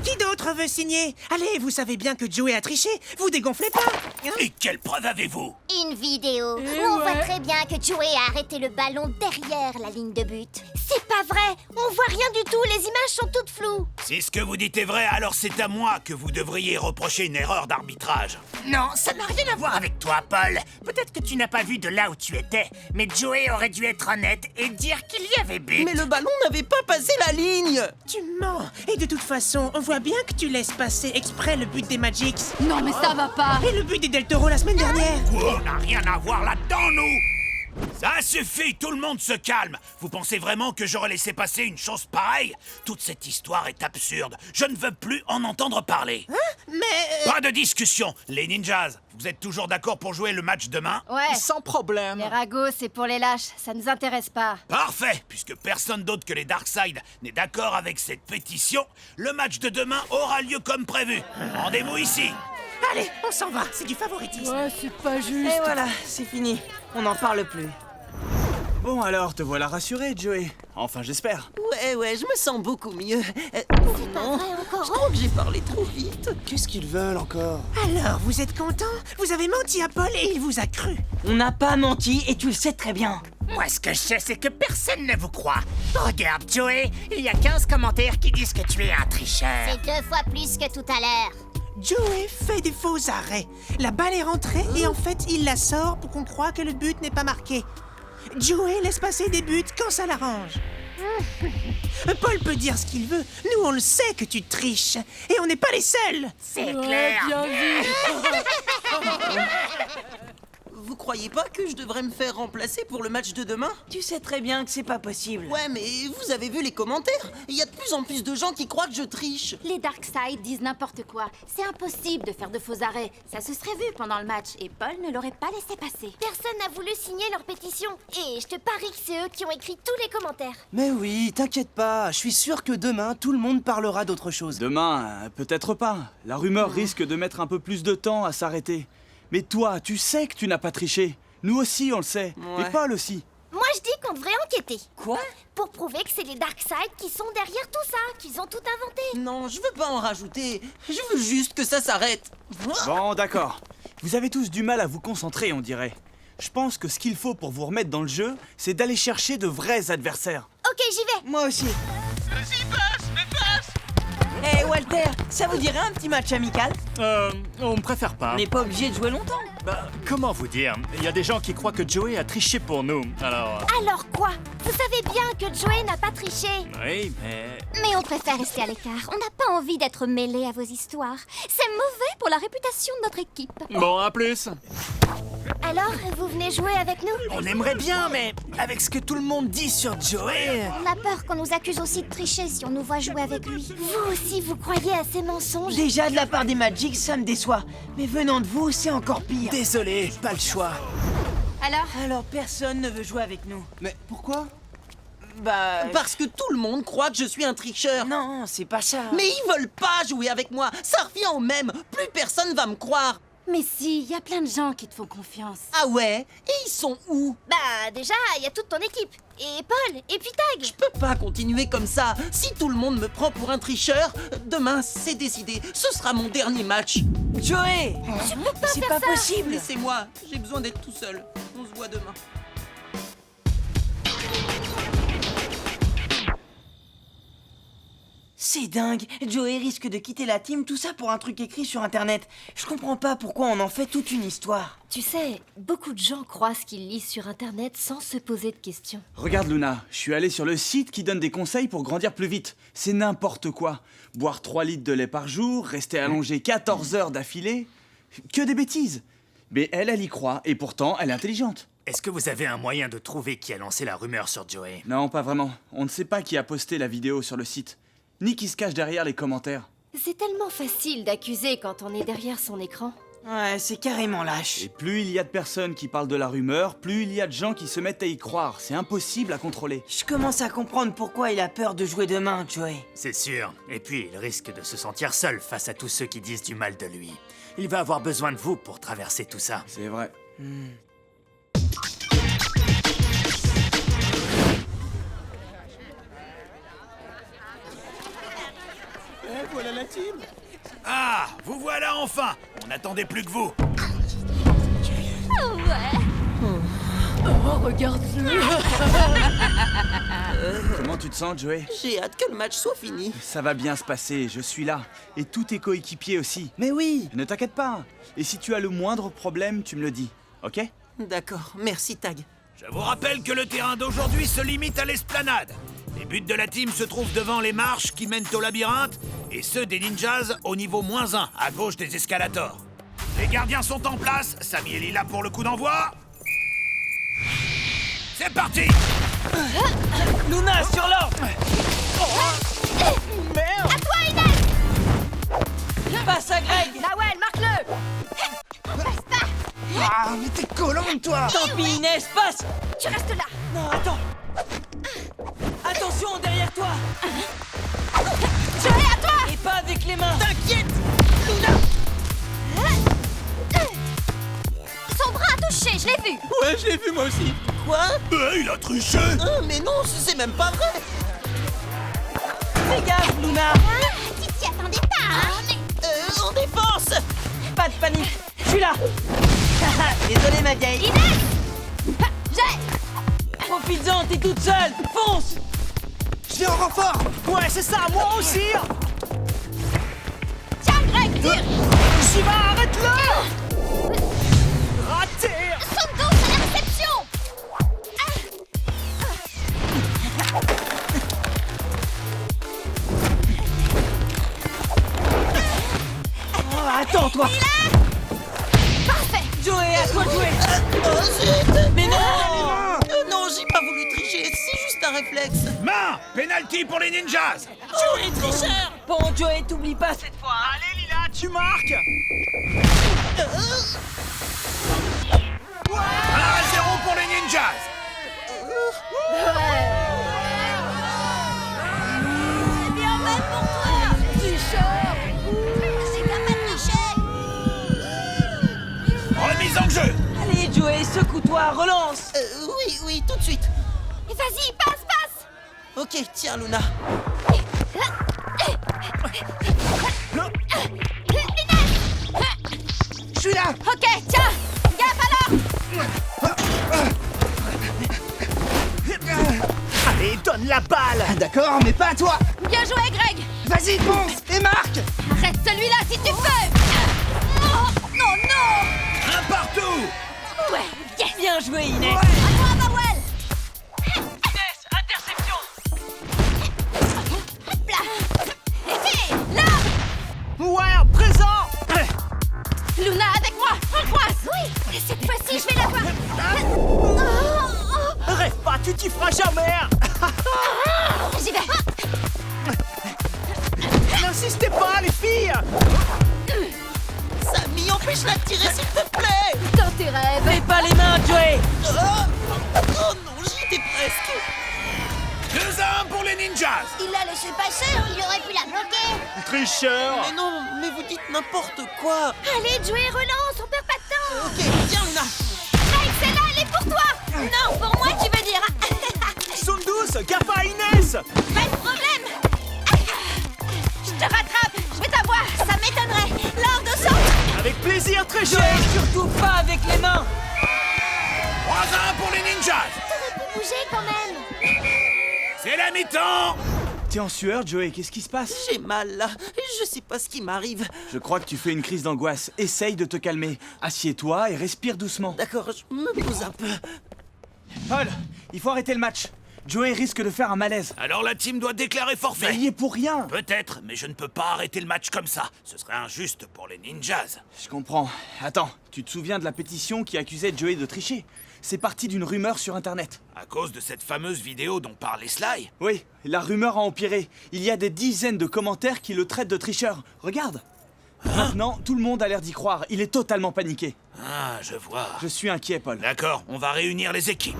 Qui d'autre veut signer? Allez, vous savez bien que Joey a triché. Vous dégonflez pas. Et quelle preuve avez-vous? Une vidéo où on voit très bien que Joey a arrêté le ballon derrière la ligne de but. C'est pas vrai. On voit rien du tout. Les images sont toutes floues. Si ce que vous dites est vrai, alors c'est à moi que vous devriez reprocher une erreur d'arbitrage. Non, ça n'a rien à voir avec toi, Paul. Peut-être que tu n'as pas vu de là où tu étais, mais Joey aurait dû être honnête et dire qu'il y avait but. Mais le ballon n'avait pas passé la ligne. Tu mens. Et de toute façon, on voit bien que tu laisses passer exprès le but des Magics. Non, mais ça va pas. Et le but des Del Toro la semaine dernière. Quoi? On n'a rien à voir là-dedans, nous. Ça suffit, tout le monde se calme. Vous pensez vraiment que j'aurais laissé passer une chose pareille? Toute cette histoire est absurde. Je ne veux plus en entendre parler. Mais... Pas de discussion. Les ninjas, vous êtes toujours d'accord pour jouer le match demain? Ouais. Sans problème. Les ragots, c'est pour les lâches. Ça nous intéresse pas. Parfait. Puisque personne d'autre que les Darkside n'est d'accord avec cette pétition, le match de demain aura lieu comme prévu. Rendez-vous ici. Allez, on s'en va. C'est du favoritisme. Ouais, c'est pas juste. Et voilà, c'est fini. On n'en parle plus. Bon alors, te voilà rassuré, Joey. Enfin, j'espère. Ouais, je me sens beaucoup mieux. Non, vrai encore, je crois que j'ai parlé trop vite. Qu'est-ce qu'ils veulent encore? Alors, vous êtes content? Vous avez menti à Paul et il vous a cru. On n'a pas menti et tu le sais très bien. Moi, ce que je sais, c'est que personne ne vous croit. Regarde, Joey, il y a 15 commentaires qui disent que tu es un tricheur. C'est 2 fois plus que tout à l'heure. Joey fait des faux arrêts. La balle est rentrée et en fait, il la sort pour qu'on croie que le but n'est pas marqué. Joey laisse passer des buts quand ça l'arrange. Paul peut dire ce qu'il veut. Nous, on le sait que tu triches. Et on n'est pas les seuls. C'est Ouais, clair. bien vu. Vous croyez pas que je devrais me faire remplacer pour le match de demain? Tu sais très bien que c'est pas possible. Ouais, mais vous avez vu les commentaires? Il y a de plus en plus de gens qui croient que je triche. Les Darkside disent n'importe quoi. C'est impossible de faire de faux arrêts. Ça se serait vu pendant le match et Paul ne l'aurait pas laissé passer. Personne n'a voulu signer leur pétition. Et je te parie que c'est eux qui ont écrit tous les commentaires. Mais oui, t'inquiète pas. Je suis sûr que demain, tout le monde parlera d'autre chose. Demain, peut-être pas. La rumeur risque de mettre un peu plus de temps à s'arrêter. Mais toi, tu sais que tu n'as pas triché. Nous aussi, on le sait. Ouais. Et Paul aussi. Moi, je dis qu'on devrait enquêter. Quoi? Pour prouver que c'est les Darkside qui sont derrière tout ça, qu'ils ont tout inventé. Non, je veux pas en rajouter. Je veux juste que ça s'arrête. Bon, d'accord. Vous avez tous du mal à vous concentrer, on dirait. Je pense que ce qu'il faut pour vous remettre dans le jeu, c'est d'aller chercher de vrais adversaires. Ok, j'y vais. Moi aussi. Vas-y, passe, mais passe. Hé Walter, ça vous dirait un petit match amical? On préfère pas. On n'est pas obligé de jouer longtemps. Bah, comment vous dire? Il y a des gens qui croient que Joey a triché pour nous, alors... Alors quoi? Vous savez bien que Joey n'a pas triché. Oui, mais... Mais on préfère rester à l'écart. On n'a pas envie d'être mêlés à vos histoires. C'est mauvais pour la réputation de notre équipe. Bon, à plus. Alors, vous venez jouer avec nous? On aimerait bien, mais avec ce que tout le monde dit sur Joey... On a peur qu'on nous accuse aussi de tricher si on nous voit jouer avec lui. Vous aussi, vous croyez à ces mensonges? Déjà de la part des Magic, ça me déçoit. Mais venant de vous, c'est encore pire. Désolé, pas le choix. Alors personne ne veut jouer avec nous. Mais pourquoi? Bah... Parce que tout le monde croit que je suis un tricheur. Non, c'est pas ça. Mais ils veulent pas jouer avec moi. Ça revient au même. Plus personne va me croire. Mais si, il y a plein de gens qui te font confiance. Ah ouais? Et ils sont où? Bah, déjà, il y a toute ton équipe. Et Paul, et puis Tag. Je peux pas continuer comme ça. Si tout le monde me prend pour un tricheur, demain, c'est décidé. Ce sera mon dernier match. Joey! Tu peux pas C'est faire pas ça. possible! Laissez-moi, j'ai besoin d'être tout seul. On se voit demain. C'est dingue! Joey risque de quitter la team, tout ça pour un truc écrit sur internet. Je comprends pas pourquoi on en fait toute une histoire. Tu sais, beaucoup de gens croient ce qu'ils lisent sur Internet sans se poser de questions. Regarde Luna, je suis allé sur le site qui donne des conseils pour grandir plus vite. C'est n'importe quoi. Boire 3 litres de lait par jour, rester allongé 14 heures d'affilée. Que des bêtises. Mais elle y croit, et pourtant, elle est intelligente. Est-ce que vous avez un moyen de trouver qui a lancé la rumeur sur Joey? Non, pas vraiment. On ne sait pas qui a posté la vidéo sur le site, ni qui se cache derrière les commentaires. C'est tellement facile d'accuser quand on est derrière son écran. Ouais, c'est carrément lâche. Et plus il y a de personnes qui parlent de la rumeur, plus il y a de gens qui se mettent à y croire. C'est impossible à contrôler. Je commence à comprendre pourquoi il a peur de jouer demain, Joey. C'est sûr. Et puis, il risque de se sentir seul face à tous ceux qui disent du mal de lui. Il va avoir besoin de vous pour traverser tout ça. C'est vrai. Voilà la team. Ah, vous voilà enfin. On n'attendait plus que vous. Oh ouais. Oh, regarde-le. Comment tu te sens, Joey? J'ai hâte que le match soit fini. Ça va bien se passer, je suis là. Et tous tes coéquipiers aussi. Mais oui. Ne t'inquiète pas. Et si tu as le moindre problème, tu me le dis, ok? D'accord, merci Tag. Je vous rappelle que le terrain d'aujourd'hui se limite à l'esplanade. Les buts de la team se trouvent devant les marches qui mènent au labyrinthe et ceux des ninjas au niveau -1, à gauche des escalators. Les gardiens sont en place, Samy est Lila pour le coup d'envoi. C'est parti! Luna, sur l'ordre! Merde! À toi, Inès! Passe à Greg! Nawel, marque-le! Passe pas! Ah, mais t'es collante, toi! Tant pis, Inès, passe! Tu restes là! Non, attends! Attention, derrière toi! Joey, à toi! Et pas avec les mains! T'inquiète, Luna! Son bras a touché, je l'ai vu. Ouais, je l'ai vu moi aussi. Quoi? Il a triché! Mais non, c'est même pas vrai! Fais gaffe, Luna! Tu t'y attendais pas, hein? Mais En défense! Pas de panique! Je suis là! Désolé, ma vieille! Inès! J'ai... Profites-en, t'es toute seule! Fonce! Je viens en renfort! Ouais, c'est ça, moi aussi. Tiens, Greg, tire! J'y vais, arrête-le! Raté! Son dos, c'est la réception! Oh, attends, toi! Parfait! Joey, à toi de jouer! Mais non! Non, j'ai pas voulu tricher, c'est juste un réflexe. Main! Penalty pour les ninjas! Joey, tricheur! Bon, Joey, t'oublies pas cette fois! Hein. Allez, Lila, tu marques! 1-0 pour les ninjas! C'est bien fait pour toi! Tricheur! C'est quand même triché! Remise en jeu! Allez, Joey, secoue-toi, relance! Oui, tout de suite. Vas-y, passe! Ok, tiens, Luna. Je suis là! Ok, tiens! Gaffe alors! Allez, donne la balle! D'accord, mais pas à toi! Bien joué, Greg! Vas-y, fonce! Et marque! Arrête celui-là si tu peux! Oh, non, non! Un partout! Ouais, yes! Bien joué, Inès! À toi, Bawel! Inès, interception! Hop là! Hé, là! Ouais, présent! Luna, avec moi! En croise! Oui! Cette fois-ci, je vais la voir! Rêve pas, tu t'y feras jamais! J'y vais! N'insistez pas, les filles! Samy, empêche-la de tirer, s'il te plaît! Dans tes rêves! Fais pas les mains, Joey! Oh non, j'y étais presque! 2-1 pour les ninjas! Il l'a laissé passer, il aurait pu la bloquer! Tricheur! Mais non, mais vous dites n'importe quoi. Allez, Joey, relance, on perd pas de temps. Ok, viens, Luna. Greg, celle-là, elle est pour toi. Non, pour moi, tu veux dire. Sundus, gaffe à Inès. Pas de problème. Je te rattrape, je vais t'avoir. Ça m'étonnerait. Lord au centre. Avec plaisir, très cher. Joey, surtout pas avec les mains. 3-1 pour les ninjas. T'aurais pu bouger quand même. C'est la mi-temps. T'es en sueur, Joey, qu'est-ce qui se passe? J'ai mal là. Je sais pas ce qui m'arrive. Je crois que tu fais une crise d'angoisse. Essaye de te calmer. Assieds-toi et respire doucement. D'accord, je me pose un peu. Paul, il faut arrêter le match. Joey risque de faire un malaise. Alors la team doit déclarer forfait. Ça y est pour rien. Peut-être, mais je ne peux pas arrêter le match comme ça. Ce serait injuste pour les ninjas. Je comprends. Attends, tu te souviens de la pétition qui accusait Joey de tricher? C'est parti d'une rumeur sur Internet. À cause de cette fameuse vidéo dont parlait Sly? Oui, la rumeur a empiré. Il y a des dizaines de commentaires qui le traitent de tricheur. Regarde. Maintenant, tout le monde a l'air d'y croire. Il est totalement paniqué. Ah, je vois. Je suis inquiet, Paul. D'accord, on va réunir les équipes.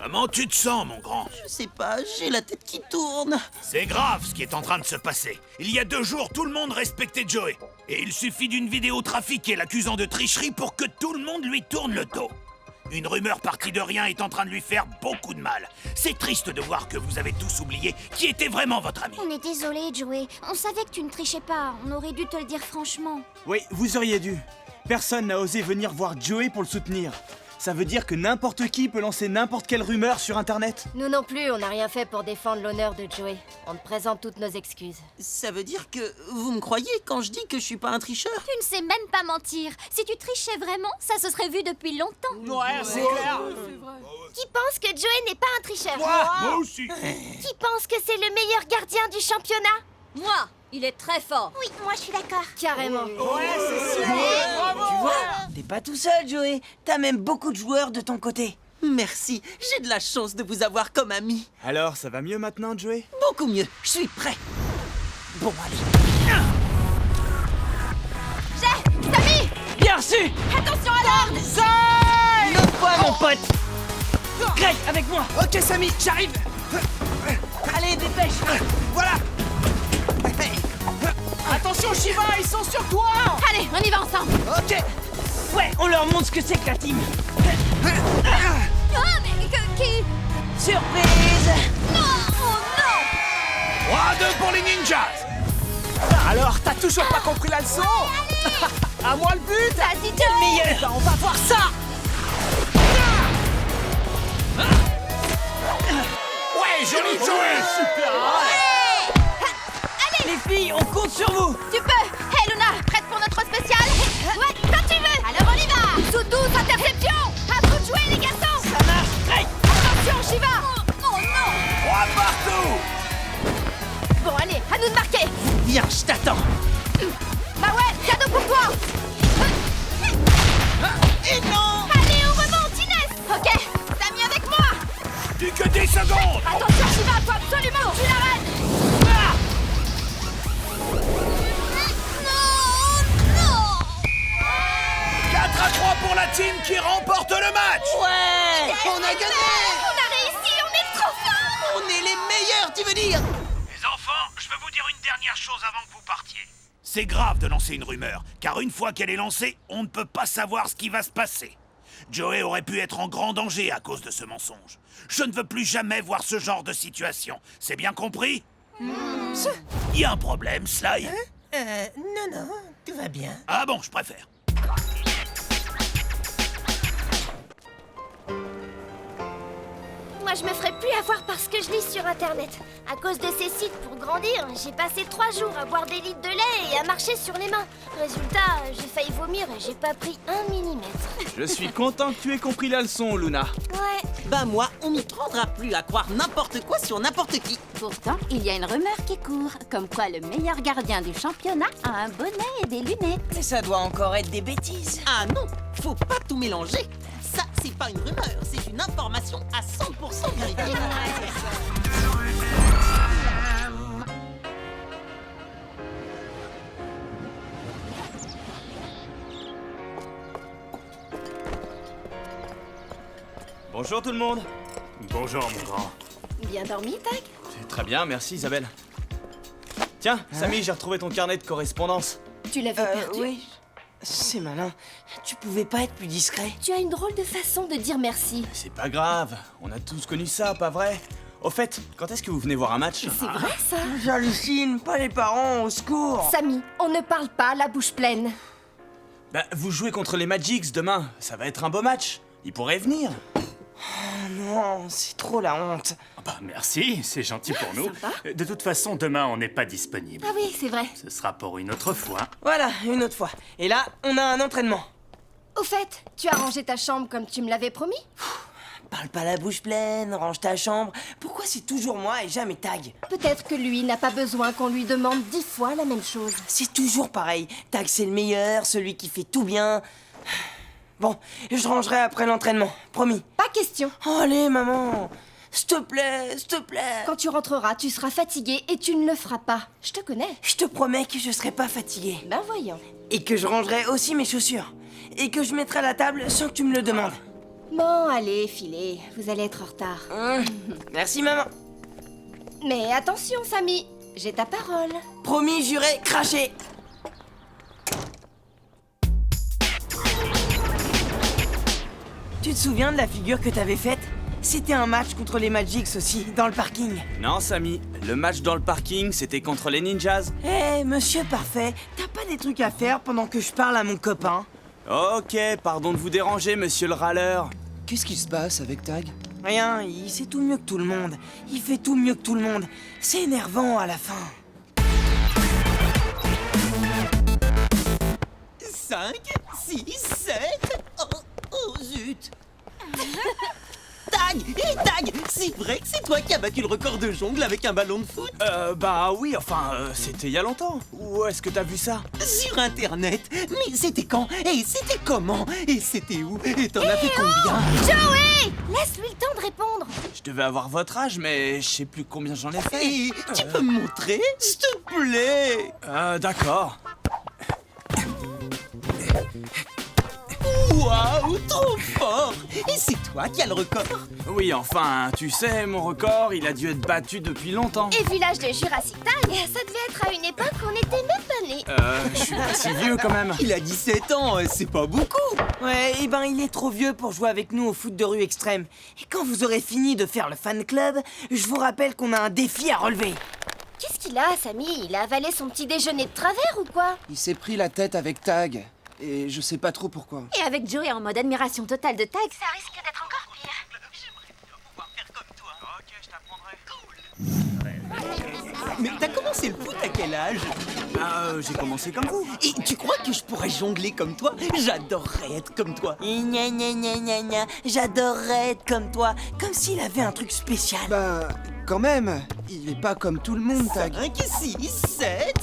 Comment tu te sens, mon grand? Je sais pas, j'ai la tête qui tourne. C'est grave ce qui est en train de se passer. Il y a 2 jours, tout le monde respectait Joey. Et il suffit d'une vidéo trafiquée l'accusant de tricherie pour que tout le monde lui tourne le dos. Une rumeur partie de rien est en train de lui faire beaucoup de mal. C'est triste de voir que vous avez tous oublié qui était vraiment votre ami. On est désolé, Joey. On savait que tu ne trichais pas. On aurait dû te le dire franchement. Oui, vous auriez dû. Personne n'a osé venir voir Joey pour le soutenir. Ça veut dire que n'importe qui peut lancer n'importe quelle rumeur sur Internet. Nous non plus, on n'a rien fait pour défendre l'honneur de Joey. On te présente toutes nos excuses. Ça veut dire que vous me croyez quand je dis que je suis pas un tricheur? Tu ne sais même pas mentir. Si tu trichais vraiment, ça se serait vu depuis longtemps. Ouais, c'est clair. Qui pense que Joey n'est pas un tricheur? Moi aussi. Qui pense que c'est le meilleur gardien du championnat? Moi, il est très fort. Oui, moi je suis d'accord. Carrément. Ouais, c'est sûr. Bravo. Tu vois, t'es pas tout seul, Joey. T'as même beaucoup de joueurs de ton côté. Merci, j'ai de la chance de vous avoir comme ami. Alors, ça va mieux maintenant, Joey? Beaucoup mieux, je suis prêt. Bon, allez. Samy! Bien reçu! Attention à l'ordre! Une autre fois, mon pote! Greg, avec moi! Ok, Samy, j'arrive. Allez, dépêche! Voilà. Attention, Shiva, ils sont sur toi. Allez, on y va ensemble. Ok. Ouais, on leur montre ce que c'est que la team! Ah, mais qui... Surprise! Non, oh non! 3-2 pour les ninjas. Alors, t'as toujours pas compris la leçon? À moi le but. Vas-y, T'es le meilleur! Ben, on va voir ça. Ouais, joli Joey. Super. Les filles, on compte sur vous! Tu peux. Hey Luna, prête pour notre spécial? Ouais, quand tu veux. Alors on y va. Sous 12 interceptions. À vous de jouer les garçons. Ça marche, Greg! Attention, Shiva. Oh non! 3 partout. Bon, allez, à nous de marquer. Viens, je t'attends. Bah ouais, cadeau pour toi. Et non. Allez, on remonte, Inès. Ok, Samy avec moi. Plus que 10 secondes. Attention, Shiva, faut absolument. Tu l'arrêtes. Non! 4-3 pour la team qui remporte le match. Ouais, on a gagné. On a réussi, on est trop forts. On est les meilleurs, tu veux dire? Les enfants, je veux vous dire une dernière chose avant que vous partiez. C'est grave de lancer une rumeur, car une fois qu'elle est lancée, on ne peut pas savoir ce qui va se passer. Joey aurait pu être en grand danger à cause de ce mensonge. Je ne veux plus jamais voir ce genre de situation. C'est bien compris? Il y a un problème, Sly? Non, tout va bien. Ah bon, je préfère. Moi, je me ferai plus avoir par ce que je lis sur Internet. À cause de ces sites pour grandir, j'ai passé 3 jours à boire des litres de lait et à marcher sur les mains. Résultat, j'ai failli vomir et j'ai pas pris 1 millimètre. Je suis content que tu aies compris la leçon, Luna. Ouais. Bah moi, on m'y prendra plus à croire n'importe quoi sur n'importe qui. Pourtant, il y a une rumeur qui court, comme quoi le meilleur gardien du championnat a un bonnet et des lunettes. Mais ça doit encore être des bêtises. Ah non, faut pas tout mélanger. Ça, c'est pas une rumeur, c'est une information à 100% véridique. Bonjour tout le monde. Bonjour, mon grand. Bien dormi, Tac? Très bien, merci Isabelle. Tiens, Samy, j'ai retrouvé ton carnet de correspondance. Tu l'avais perdu? Oui. C'est malin. Tu pouvais pas être plus discret? Tu as une drôle de façon de dire merci. C'est pas grave, on a tous connu ça, pas vrai? Au fait, quand est-ce que vous venez voir un match? C'est vrai, ça? J'hallucine, pas les parents, au secours! Samy, on ne parle pas la bouche pleine. Bah, vous jouez contre les Magics demain, ça va être un beau match. Ils pourraient venir. Oh non, c'est trop la honte. Bah merci, c'est gentil pour nous. De toute façon, demain, on n'est pas disponible. Ah oui, c'est vrai. Ce sera pour une autre fois. Voilà, une autre fois. Et là, on a un entraînement. Au fait, tu as rangé ta chambre comme tu me l'avais promis? Parle pas la bouche pleine, range ta chambre. Pourquoi c'est toujours moi et jamais Tag? Peut-être que lui n'a pas besoin qu'on lui demande 10 fois la même chose. C'est toujours pareil. Tag, c'est le meilleur, celui qui fait tout bien. Bon, je rangerai après l'entraînement, promis. Pas question. Oh, allez, maman. S'il te plaît, s'il te plaît. Quand tu rentreras, tu seras fatigué et tu ne le feras pas. Je te connais. Je te promets que je serai pas fatigué. Ben voyons. Et que je rangerai aussi mes chaussures. Et que je mettrai la table sans que tu me le demandes. Bon, allez, filez. Vous allez être en retard. Merci, maman. Mais attention, Samy. J'ai ta parole. Promis, juré, craché. Tu te souviens de la figure que t'avais faite? C'était un match contre les Magics aussi, dans le parking. Non, Samy, le match dans le parking, c'était contre les ninjas. Eh, monsieur parfait, t'as pas des trucs à faire pendant que je parle à mon copain? Ok, pardon de vous déranger, monsieur le râleur. Qu'est-ce qui se passe avec Tag? Rien, il sait tout mieux que tout le monde. Il fait tout mieux que tout le monde. C'est énervant à la fin. 5, 6, 7... Oh zut. Tag! Hé Tag! C'est vrai que c'est toi qui as battu le record de jongle avec un ballon de foot? Bah oui, enfin, c'était il y a longtemps. Où est-ce que t'as vu ça? Sur internet. Mais c'était quand? Et c'était comment? Et c'était où? Et t'en as fait combien? Joey! Laisse-lui le temps de répondre. Je devais avoir votre âge, mais je sais plus combien j'en ai fait. Et tu peux me montrer? S'il te plaît. D'accord. Waouh, trop fort! Et c'est toi qui as le record? Oui, enfin, tu sais, mon record, il a dû être battu depuis longtemps. Et vu l'âge de Jurassic Tag, ça devait être à une époque où on n'était même pas nés. Je suis pas si vieux quand même. Il a 17 ans, c'est pas beaucoup. Ouais, et ben il est trop vieux pour jouer avec nous au foot de rue extrême. Et quand vous aurez fini de faire le fan club, je vous rappelle qu'on a un défi à relever. Qu'est-ce qu'il a, Samy? Il a avalé son petit déjeuner de travers ou quoi? Il s'est pris la tête avec Tag. Et je sais pas trop pourquoi. Et avec Joey en mode admiration totale de Tag, ça risque d'être encore pire. Mais t'as commencé le foot à quel âge? J'ai commencé comme vous. Et tu crois que je pourrais jongler comme toi? J'adorerais être comme toi. Gna gna gna gna gna, j'adorerais être comme toi, comme s'il avait un truc spécial. Bah, quand même, il est pas comme tout le monde, Tag. 5, 6, 7...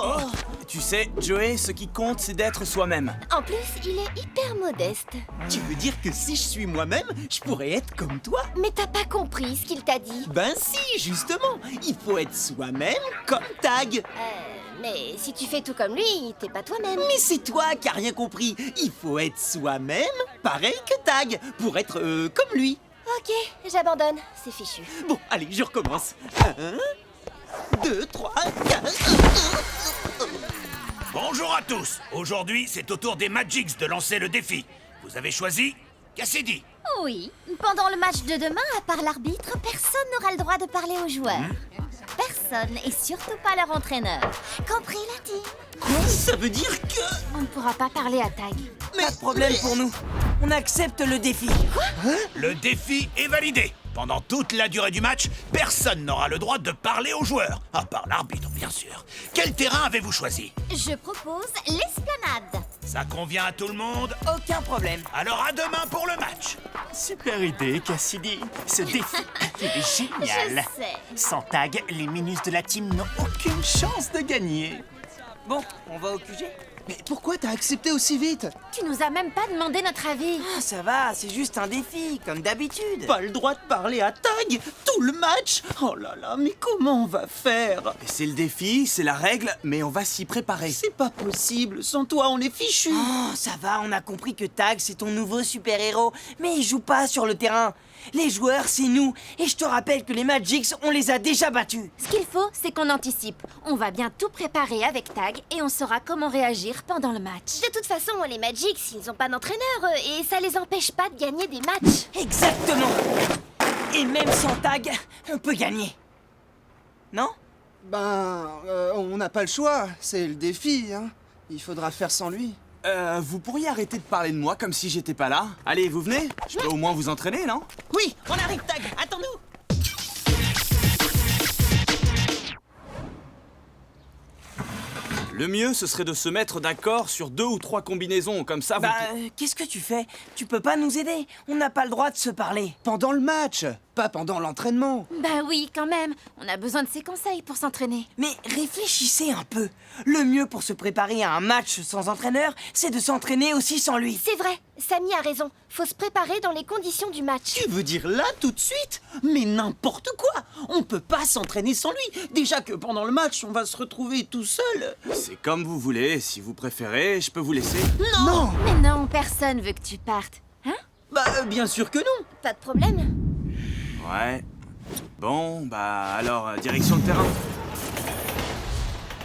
Oh. Tu sais, Joey, ce qui compte, c'est d'être soi-même. En plus, il est hyper modeste. Tu veux dire que si je suis moi-même, je pourrais être comme toi? Mais t'as pas compris ce qu'il t'a dit. Ben si, justement. Il faut être soi-même comme Tag. Mais si tu fais tout comme lui, t'es pas toi-même. Mais c'est toi qui as rien compris. Il faut être soi-même, pareil que Tag, pour être comme lui. Ok, j'abandonne. C'est fichu. Bon, allez, je recommence. 1, 2, 3, 4... Bonjour à tous. Aujourd'hui, c'est au tour des Magics de lancer le défi. Vous avez choisi Cassidy. Oui. Pendant le match de demain, à part l'arbitre, personne n'aura le droit de parler aux joueurs. Personne, et surtout pas leur entraîneur. Compris la team? Quoi? Ça veut dire que... On ne pourra pas parler à Tag. Mais pas de problème pour nous. On accepte le défi. Quoi? Le défi est validé. Pendant toute la durée du match, personne n'aura le droit de parler aux joueurs, à part l'arbitre, bien sûr. Quel terrain avez-vous choisi? Je propose l'esplanade. Ça convient à tout le monde? Aucun problème. Alors à demain pour le match. Super idée, Cassidy. Ce défi, il est génial. Je sais. Sans Tag, les minus de la team n'ont aucune chance de gagner. Bon, on va au QG. Mais pourquoi t'as accepté aussi vite? Tu nous as même pas demandé notre avis. Ah, ça va, c'est juste un défi, comme d'habitude. Pas le droit de parler à Tag tout le match. Oh là là, mais comment on va faire? C'est le défi, c'est la règle, mais on va s'y préparer. C'est pas possible, sans toi on est fichu. Oh, ça va, on a compris que Tag c'est ton nouveau super-héros, mais il joue pas sur le terrain. Les joueurs, c'est nous. Et je te rappelle que les Magics, on les a déjà battus. Ce qu'il faut, c'est qu'on anticipe. On va bien tout préparer avec Tag et on saura comment réagir pendant le match. De toute façon, les Magics, ils ont pas d'entraîneur et ça les empêche pas de gagner des matchs. Exactement. Et même sans Tag, on peut gagner. Non? On n'a pas le choix. C'est le défi, hein. Il faudra faire sans lui. Vous pourriez arrêter de parler de moi comme si j'étais pas là? Allez, vous venez? Je peux au moins vous entraîner, non? Oui, on arrive, Tag. Attends-nous. Le mieux, ce serait de se mettre d'accord sur 2 ou 3 combinaisons, comme ça vous... Qu'est-ce que tu fais? Tu peux pas nous aider. On n'a pas le droit de se parler. Pendant le match, pas pendant l'entraînement. Bah oui, quand même. On a besoin de ses conseils pour s'entraîner. Mais réfléchissez un peu. Le mieux pour se préparer à un match sans entraîneur, c'est de s'entraîner aussi sans lui. C'est vrai, Samy a raison. Faut se préparer dans les conditions du match. Tu veux dire là, tout de suite? Mais n'importe quoi. On peut pas s'entraîner sans lui. Déjà que pendant le match, on va se retrouver tout seul. C'est comme vous voulez. Si vous préférez, je peux vous laisser. Non. Mais non, personne veut que tu partes. Hein? Bah, bien sûr que non. Pas de problème. Ouais. Bon, alors, direction le terrain.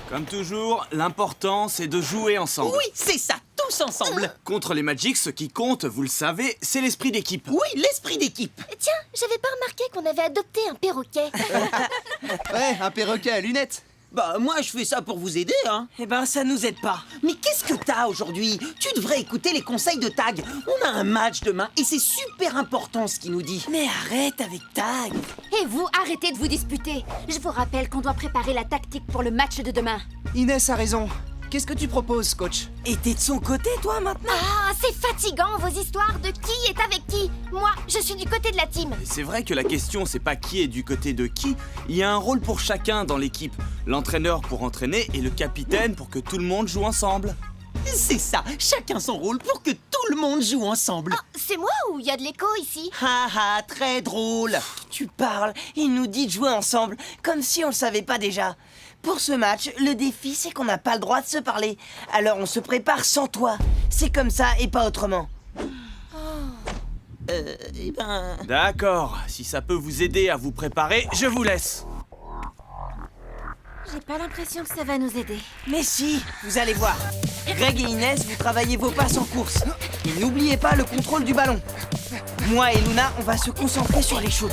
Comme toujours, l'important, c'est de jouer ensemble. Oui, c'est ça, tous ensemble. Contre les Magics, ce qui compte, vous le savez, c'est l'esprit d'équipe. Oui, l'esprit d'équipe. Tiens, j'avais pas remarqué qu'on avait adopté un perroquet. Ouais, un perroquet à lunettes. Bah, moi, je fais ça pour vous aider, hein. Eh ben, ça nous aide pas. Mais qu'est-ce que t'as aujourd'hui? Tu devrais écouter les conseils de Tag. On a un match demain et c'est super important ce qu'il nous dit. Mais arrête avec Tag. Et vous, arrêtez de vous disputer. Je vous rappelle qu'on doit préparer la tactique pour le match de demain. Inès a raison. Qu'est-ce que tu proposes, coach? Et t'es de son côté, toi, maintenant? Ah, c'est fatigant, vos histoires de qui est avec qui. Moi, je suis du côté de la team. C'est vrai que la question, c'est pas qui est du côté de qui. Il y a un rôle pour chacun dans l'équipe. L'entraîneur pour entraîner et le capitaine pour que tout le monde joue ensemble. C'est ça, chacun son rôle pour que tout le monde joue ensemble. Ah, c'est moi ou il y a de l'écho ici? Haha, très drôle. Tu parles, il nous dit de jouer ensemble, comme si on le savait pas déjà. Pour ce match, le défi, c'est qu'on n'a pas le droit de se parler. Alors on se prépare sans toi. C'est comme ça et pas autrement. Eh ben... D'accord, si ça peut vous aider à vous préparer, je vous laisse. J'ai pas l'impression que ça va nous aider. Mais si, vous allez voir. Greg et Inès, vous travaillez vos passes en course. Et n'oubliez pas le contrôle du ballon. Moi et Luna, on va se concentrer sur les shoots.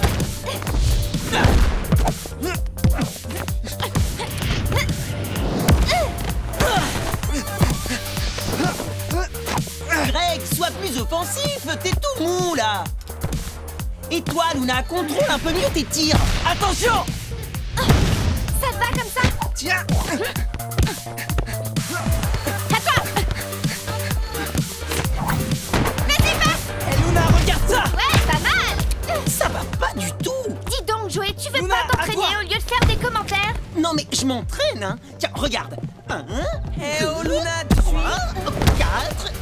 Greg, sois plus offensif, t'es tout mou là. Et toi, Luna, contrôle un peu mieux tes tirs. Attention! Ça te va comme ça? Tiens! Vas-y, passe! Eh Luna, regarde ça! Ouais, pas mal! Ça va pas du tout. Dis donc, Joey, tu veux Luna, pas à t'entraîner toi. au lieu de faire des commentaires? Non mais je m'entraîne, hein. Tiens, regarde. 1, Eh 2, oh Luna, tu suis? 4, 5...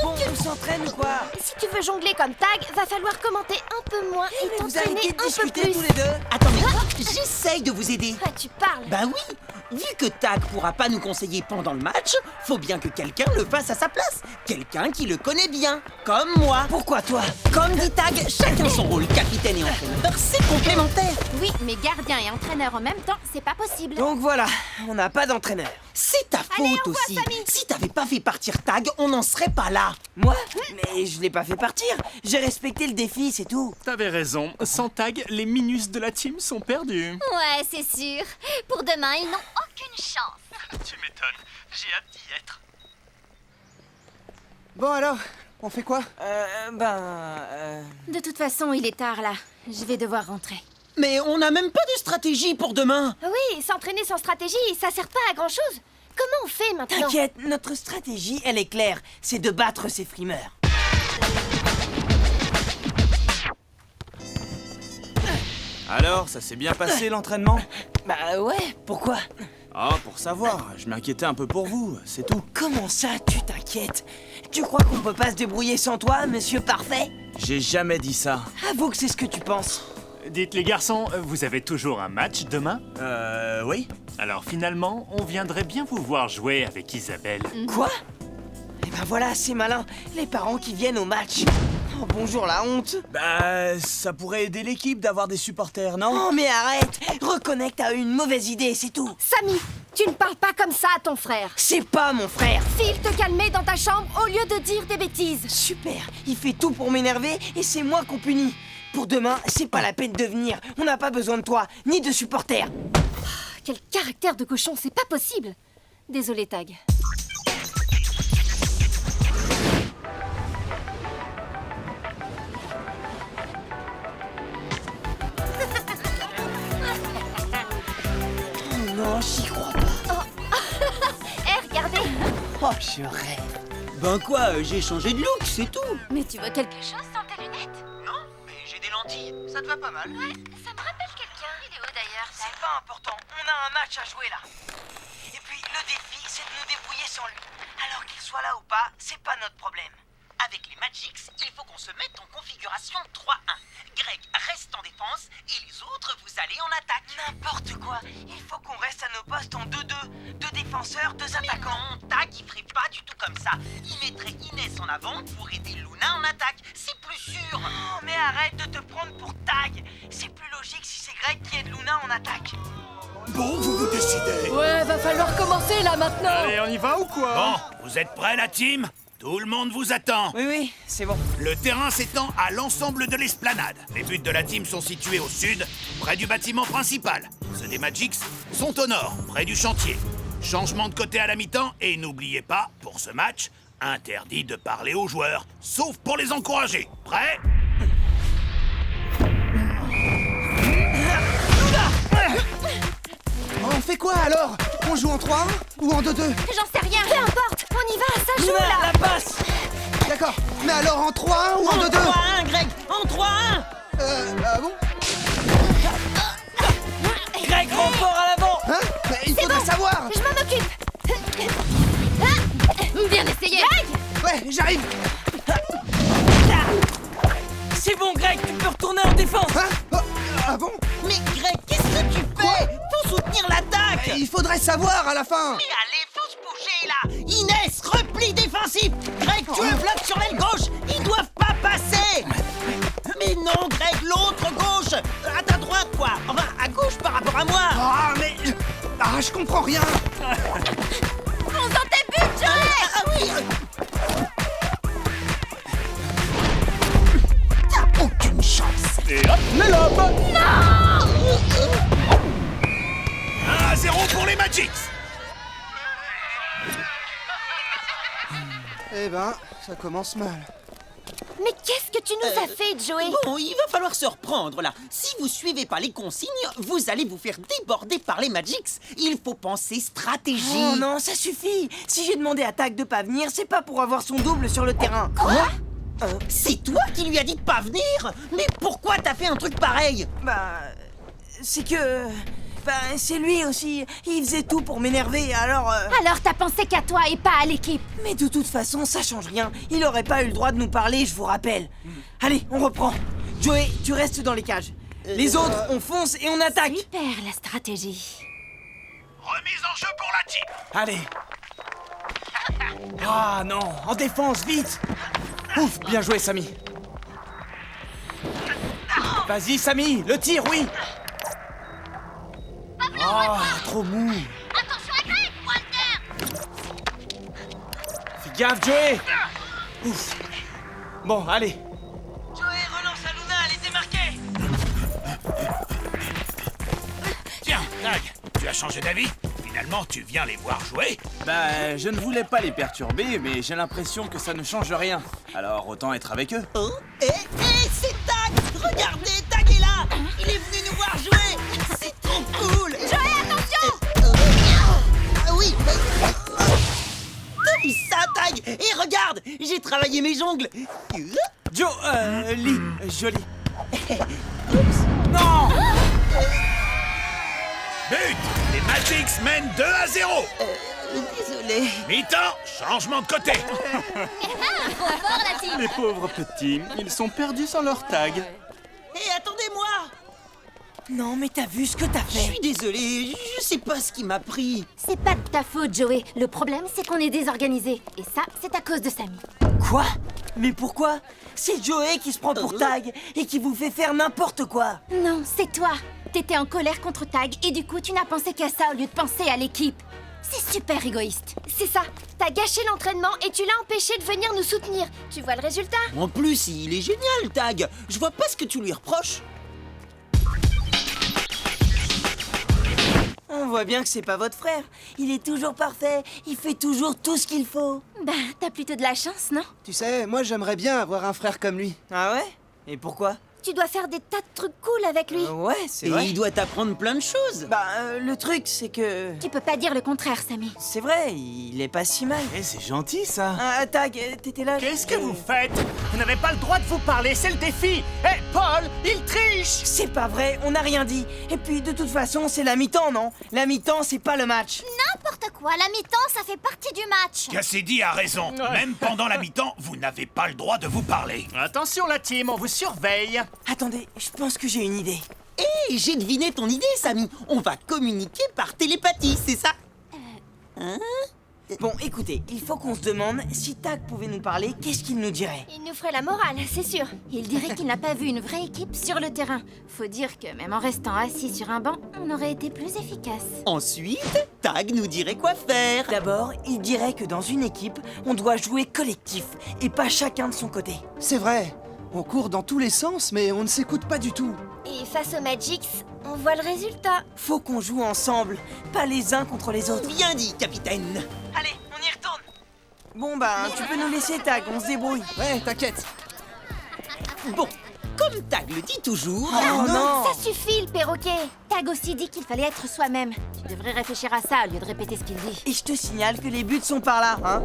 Bon, on s'entraîne ou quoi? Si tu veux jongler comme Tag, va falloir commenter un peu moins et Vous t'entraîner arrêtez de un peu discuter plus. tous les deux? Attendez, j'essaye de vous aider. Ah, tu parles. Bah oui, vu que Tag pourra pas nous conseiller pendant le match, faut bien que quelqu'un le fasse à sa place. Quelqu'un qui le connaît bien, comme moi. Pourquoi toi? Comme dit Tag, chacun son rôle, capitaine et entraîneur, c'est complémentaire. Oui, mais gardien et entraîneur en même temps, c'est pas possible. Donc voilà, on n'a pas d'entraîneur. C'est ta Allez, faute on voit aussi. Samy. Si t'avais pas fait partir Tag, on n'en serait pas là. Moi? Mais je l'ai pas fait partir. J'ai respecté le défi, c'est tout. T'avais raison. Sans Tag, les minus de la team sont perdus. Ouais, c'est sûr. Pour demain, ils n'ont aucune chance. Tu m'étonnes. J'ai hâte d'y être. Bon alors, on fait quoi? De toute façon, il est tard là. Je vais devoir rentrer. Mais on n'a même pas de stratégie pour demain. Oui, s'entraîner sans stratégie, ça sert pas à grand chose. Comment on fait maintenant? T'inquiète, notre stratégie, elle est claire. C'est de battre ces frimeurs. Alors, ça s'est bien passé l'entraînement? Bah ouais, pourquoi? Ah, pour savoir, je m'inquiétais un peu pour vous, c'est tout. Comment ça, tu t'inquiètes? Tu crois qu'on peut pas se débrouiller sans toi, monsieur parfait? J'ai jamais dit ça. Avoue que c'est ce que tu penses. Dites les garçons, vous avez toujours un match demain? Oui. Alors finalement, on viendrait bien vous voir jouer avec Isabelle. Quoi? Eh ben voilà, c'est malin. Les parents qui viennent au match. Oh, bonjour la honte. Bah, ça pourrait aider l'équipe d'avoir des supporters, non? Oh mais arrête. Reconnais que t'as eu une mauvaise idée, c'est tout. Samy, tu ne parles pas comme ça à ton frère. C'est pas mon frère. File te calmer dans ta chambre au lieu de dire des bêtises. Super, il fait tout pour m'énerver et c'est moi qu'on punit. Pour demain, c'est pas la peine de venir. On n'a pas besoin de toi, ni de supporters. Quel caractère de cochon, c'est pas possible. Désolé, Tag. Oh non, j'y crois pas. Hé, regardez. Oh, je rêve. Ben quoi, j'ai changé de look, c'est tout. Mais tu veux quelque chose? Chose sans tes lunettes? Non, mais j'ai des lentilles, ça te va pas mal. Ouais, ça me rappelle quelqu'un. Il est où d'ailleurs, Tag? C'est pas important, on a un match à jouer là. Et puis, le défi, c'est de nous débrouiller sans lui. Alors qu'il soit là ou pas, c'est pas notre problème. Avec les Magix, il faut qu'on se mette en configuration 3-1. Greg reste en défense et les autres, vous allez en attaque. N'importe quoi, il faut qu'on reste à nos postes en 2-2. 2 défenseurs, 2 attaquants. Non, Tag, il ferait pas du tout comme ça. Il mettrait Inès en avant pour aider Luna en attaque. C'est plus sûr. Oh, mais arrête de te prendre pour Tag. C'est plus logique si c'est Greg qui aide Luna en attaque. Bon, vous décidez. Ouais, va falloir commencer là maintenant. Allez, on y va ou quoi? Bon, vous êtes prêts la team? Tout le monde vous attend. Oui, c'est bon. Le terrain s'étend à l'ensemble de l'esplanade. Les buts de la team sont situés au sud, près du bâtiment principal. Ceux des Magix sont au nord, près du chantier. Changement de côté à la mi-temps et n'oubliez pas, pour ce match, interdit de parler aux joueurs, sauf pour les encourager. Prêts? On fait quoi alors? On joue en 3-1 ou en 2-2? J'en sais rien. Peu importe, on y va, ça joue Luna, là. la passe. D'accord, mais alors en 3-1 ou en 2-2? 3-1, Greg, en 3-1. Ah bon? Greg, renfort à l'avant. Hein? Mais il faudrait savoir. Je m'en occupe. Bien essayé. Greg! Ouais, j'arrive. C'est bon, Greg, tu peux retourner en défense. Hein? Oh, ah bon? Mais Greg, qu'est-ce que tu fais? Faut soutenir l'attaque. Il faudrait savoir à la fin. Mais allez, faut se bouger là. Inès, repli défensif. Greg, tu le bloques sur l'aile gauche. Ils doivent pas passer. Mais non, Greg, l'autre gauche. À ta droite, quoi. Enfin, à gauche par rapport à moi. Ah, mais... Ah, je comprends rien. Fonce dans tes buts, Joey. Ah oui. T'as aucune chance. Et hop, les lobes. 1-0 pour les Magix. Eh ben, ça commence mal. Mais qu'est-ce que tu nous as fait, Joey? Bon, il va falloir se reprendre là. Si vous suivez pas les consignes, vous allez vous faire déborder par les Magix. Il faut penser stratégie. Oh non, ça suffit. Si j'ai demandé à Tag de pas venir, c'est pas pour avoir son double sur le terrain. Quoi? C'est toi qui lui as dit de pas venir? Mais pourquoi t'as fait un truc pareil? Bah... c'est que... Bah, c'est lui aussi. Il faisait tout pour m'énerver, alors... Alors t'as pensé qu'à toi et pas à l'équipe. Mais de toute façon, ça change rien. Il aurait pas eu le droit de nous parler, je vous rappelle. Allez, on reprend. Joey, tu restes dans les cages. Les autres, on fonce et on attaque. Super la stratégie. Remise en jeu pour la team. Allez. Ah non, en défense, vite. Ouf, bien joué, Samy. Vas-y, Samy, le tir, oui. Oh, trop mou. Attention à Greg, Walter. Fais gaffe, Joey. Ouf. Bon, allez. Joey, relance à Luna, elle était marquée. Tiens, Tag, tu as changé d'avis? Finalement, tu viens les voir jouer? Bah, je ne voulais pas les perturber, mais j'ai l'impression que ça ne change rien. Alors, autant être avec eux. Oh, c'est Tag. Regardez, Tag est là. Il est venu nous voir jouer. C'est trop cool. Joey, attention. Ah oui. T'as vu ça, Tag? Et regarde, j'ai travaillé mes jongles. Joe, Lee, joli. Non. But! Les Magix mènent 2-0. Désolé. Mi-temps, changement de côté. Trop fort la team. Les pauvres petits, ils sont perdus sans leur tag. Hé, attendez-moi. Non, mais t'as vu ce que t'as Je fait? suis désolé, je sais pas ce qui m'a pris. C'est pas de ta faute, Joey. Le problème, c'est qu'on est désorganisé. Et ça, c'est à cause de Sammy. Quoi? Mais pourquoi? C'est Joey qui se prend pour Tag et qui vous fait faire n'importe quoi. Non, c'est toi. T'étais en colère contre Tag et du coup, tu n'as pensé qu'à ça au lieu de penser à l'équipe. C'est super égoïste. C'est ça. T'as gâché l'entraînement et tu l'as empêché de venir nous soutenir. Tu vois le résultat? En plus, il est génial, Tag. Je vois pas ce que tu lui reproches. On voit bien que c'est pas votre frère. Il est toujours parfait. Il fait toujours tout ce qu'il faut. Bah, t'as plutôt de la chance, non? Tu sais, moi j'aimerais bien avoir un frère comme lui. Ah ouais? Et pourquoi? Tu dois faire des tas de trucs cool avec lui. Ouais, c'est Et vrai. il doit t'apprendre plein de choses. Bah, le truc, c'est que... Tu peux pas dire le contraire, Sammy. C'est vrai, il est pas si mal. Eh, c'est gentil, ça. Ah, Tag, t'étais là? Qu'est-ce que vous faites? Vous n'avez pas le droit de vous parler, c'est le défi. Hé, Paul, il triche. C'est pas vrai, on n'a rien dit. Et puis, de toute façon, c'est la mi-temps, non? La mi-temps, c'est pas le match. N'importe quoi, la mi-temps, ça fait partie du match. Cassidy a raison. Même pendant la mi-temps, vous n'avez pas le droit de vous parler. Attention la team, on vous surveille. Attendez, je pense que j'ai une idée. Hé, j'ai deviné ton idée, Sammy. On va communiquer par télépathie, c'est ça? Hein? Bon, écoutez, il faut qu'on se demande si Tag pouvait nous parler, qu'est-ce qu'il nous dirait? Il nous ferait la morale, c'est sûr. Il dirait qu'il n'a pas vu une vraie équipe sur le terrain. Faut dire que même en restant assis sur un banc, on aurait été plus efficace. Ensuite, Tag nous dirait quoi faire. D'abord, il dirait que dans une équipe, on doit jouer collectif et pas chacun de son côté. C'est vrai. On court dans tous les sens, mais on ne s'écoute pas du tout. Et face au Magix, on voit le résultat. Faut qu'on joue ensemble, pas les uns contre les autres. Bien dit, capitaine. Allez, on y retourne. Bon bah, tu peux nous laisser Tag, on se débrouille. Ouais, t'inquiète. Bon, comme Tag le dit toujours... Oh non! Ça suffit, le perroquet. Tag aussi dit qu'il fallait être soi-même. Tu devrais réfléchir à ça au lieu de répéter ce qu'il dit. Et je te signale que les buts sont par là, hein?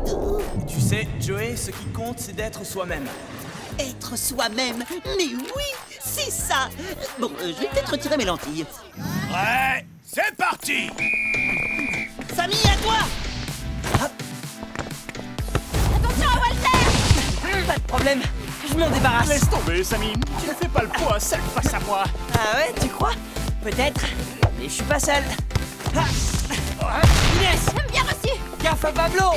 Tu sais, Joey, ce qui compte, c'est d'être soi-même. Être soi-même. Mais oui, c'est ça. Bon, je vais peut-être retirer mes lentilles. Ouais, c'est parti. Sammy, à toi. Attention à Walter. Pas de problème, je m'en débarrasse. Laisse tomber, Sammy. Tu ne fais pas le poids seul face à moi. Ah ouais, tu crois? Peut-être, mais je suis pas seul. Ah. Inès! Bien reçu. Gaffe à Pablo!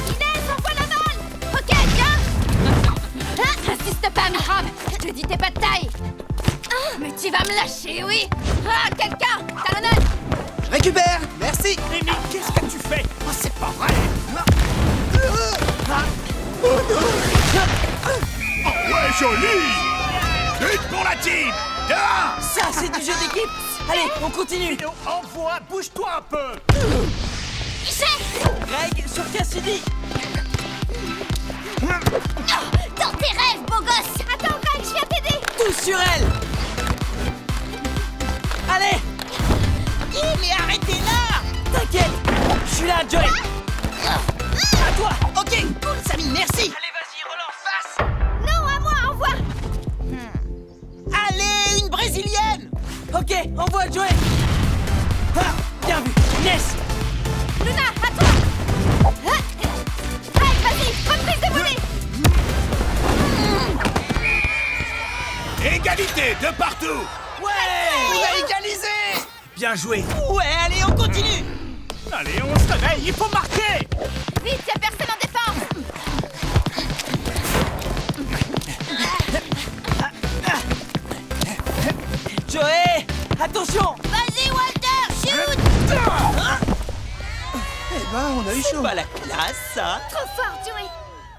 Inès, envoie la balle. Ok, viens. Insiste pas, microbe. Je te dis t'es pas de taille. Mais tu vas me lâcher, oui. Ah, quelqu'un, talonnade. Je récupère. Merci. Amy, qu'est-ce que tu fais? Oh, c'est pas vrai. Oh ouais, joli. But pour la team. De 1. Ça, c'est du jeu d'équipe. Allez, on continue. Envoie, bouge-toi un peu. Greg, sur Cassidy. Dans tes rêves, beau gosse. Attends, Greg, je viens t'aider. Tous sur elle. Allez. Mais arrêtez là. T'inquiète, je suis là, Joey. À toi. Ok, cool, Sammy, merci. Allez, vas-y, relance, passe. Non, à moi, envoie. Allez, une brésilienne. Ok, envoie Joey. Ah, bien vu, Inès. Luna, à toi. Greg, vas-y, reprise de volée. Égalité de partout. Ouais. On a égalisé. Bien joué. Ouais, allez, on continue. Allez, on se réveille, il faut marquer. Vite, y'a personne en défense. Joey, attention. Vas-y, Walter, shoot. Eh ben, on a eu C'est chaud. pas la classe, ça. Trop fort, Joey.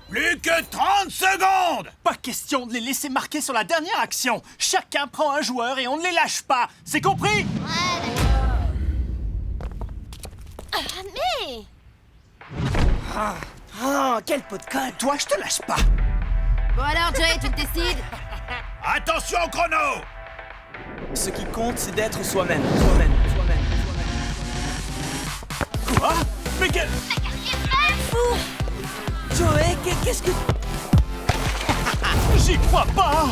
Plus que 30 secondes. Pas question de les laisser marquer sur la dernière action. Chacun prend un joueur et on ne les lâche pas. C'est compris? Ah, mais... Oh, quel pot de colle. Toi, je te lâche pas. Bon alors, Joey, tu te décides? Attention au chrono. Ce qui compte, c'est d'être soi-même. Soi-même, soi-même, soi-même. Quoi? Mais quel... Joey, qu'est-ce que... J'y crois pas.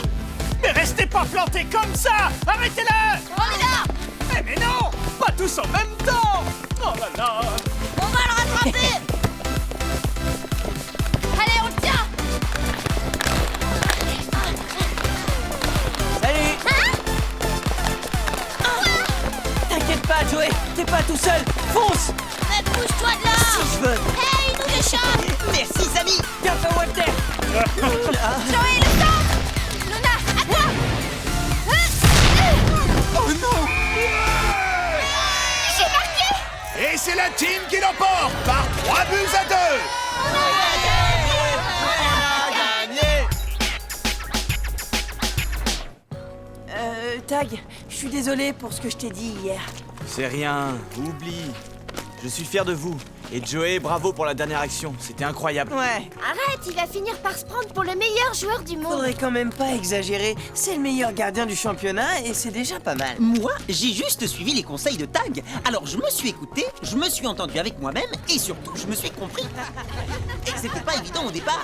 Mais restez pas plantés comme ça. Arrêtez-le. On est là. Mais non, pas tous en même temps. Oh là là. On va le rattraper. pas tout seul. Fonce. Mais bouge-toi de là. Si je veux. Hey, il nous échappe. Merci, Samy. Bientôt, Walter. Joey, le centre. Luna, à toi. Oh non. J'ai marqué. Et c'est la team qui l'emporte par 3 buts à 2. Tag, je suis désolé pour ce que je t'ai dit hier. C'est rien, oublie. Je suis fier de vous. Et Joey, bravo pour la dernière action, c'était incroyable. Ouais. Arrête, il va finir par se prendre pour le meilleur joueur du monde. Faudrait quand même pas exagérer. C'est le meilleur gardien du championnat et c'est déjà pas mal. Moi, j'ai juste suivi les conseils de Tag. Alors je me suis écouté, je me suis entendu avec moi-même et surtout je me suis compris. Et c'était pas évident au départ.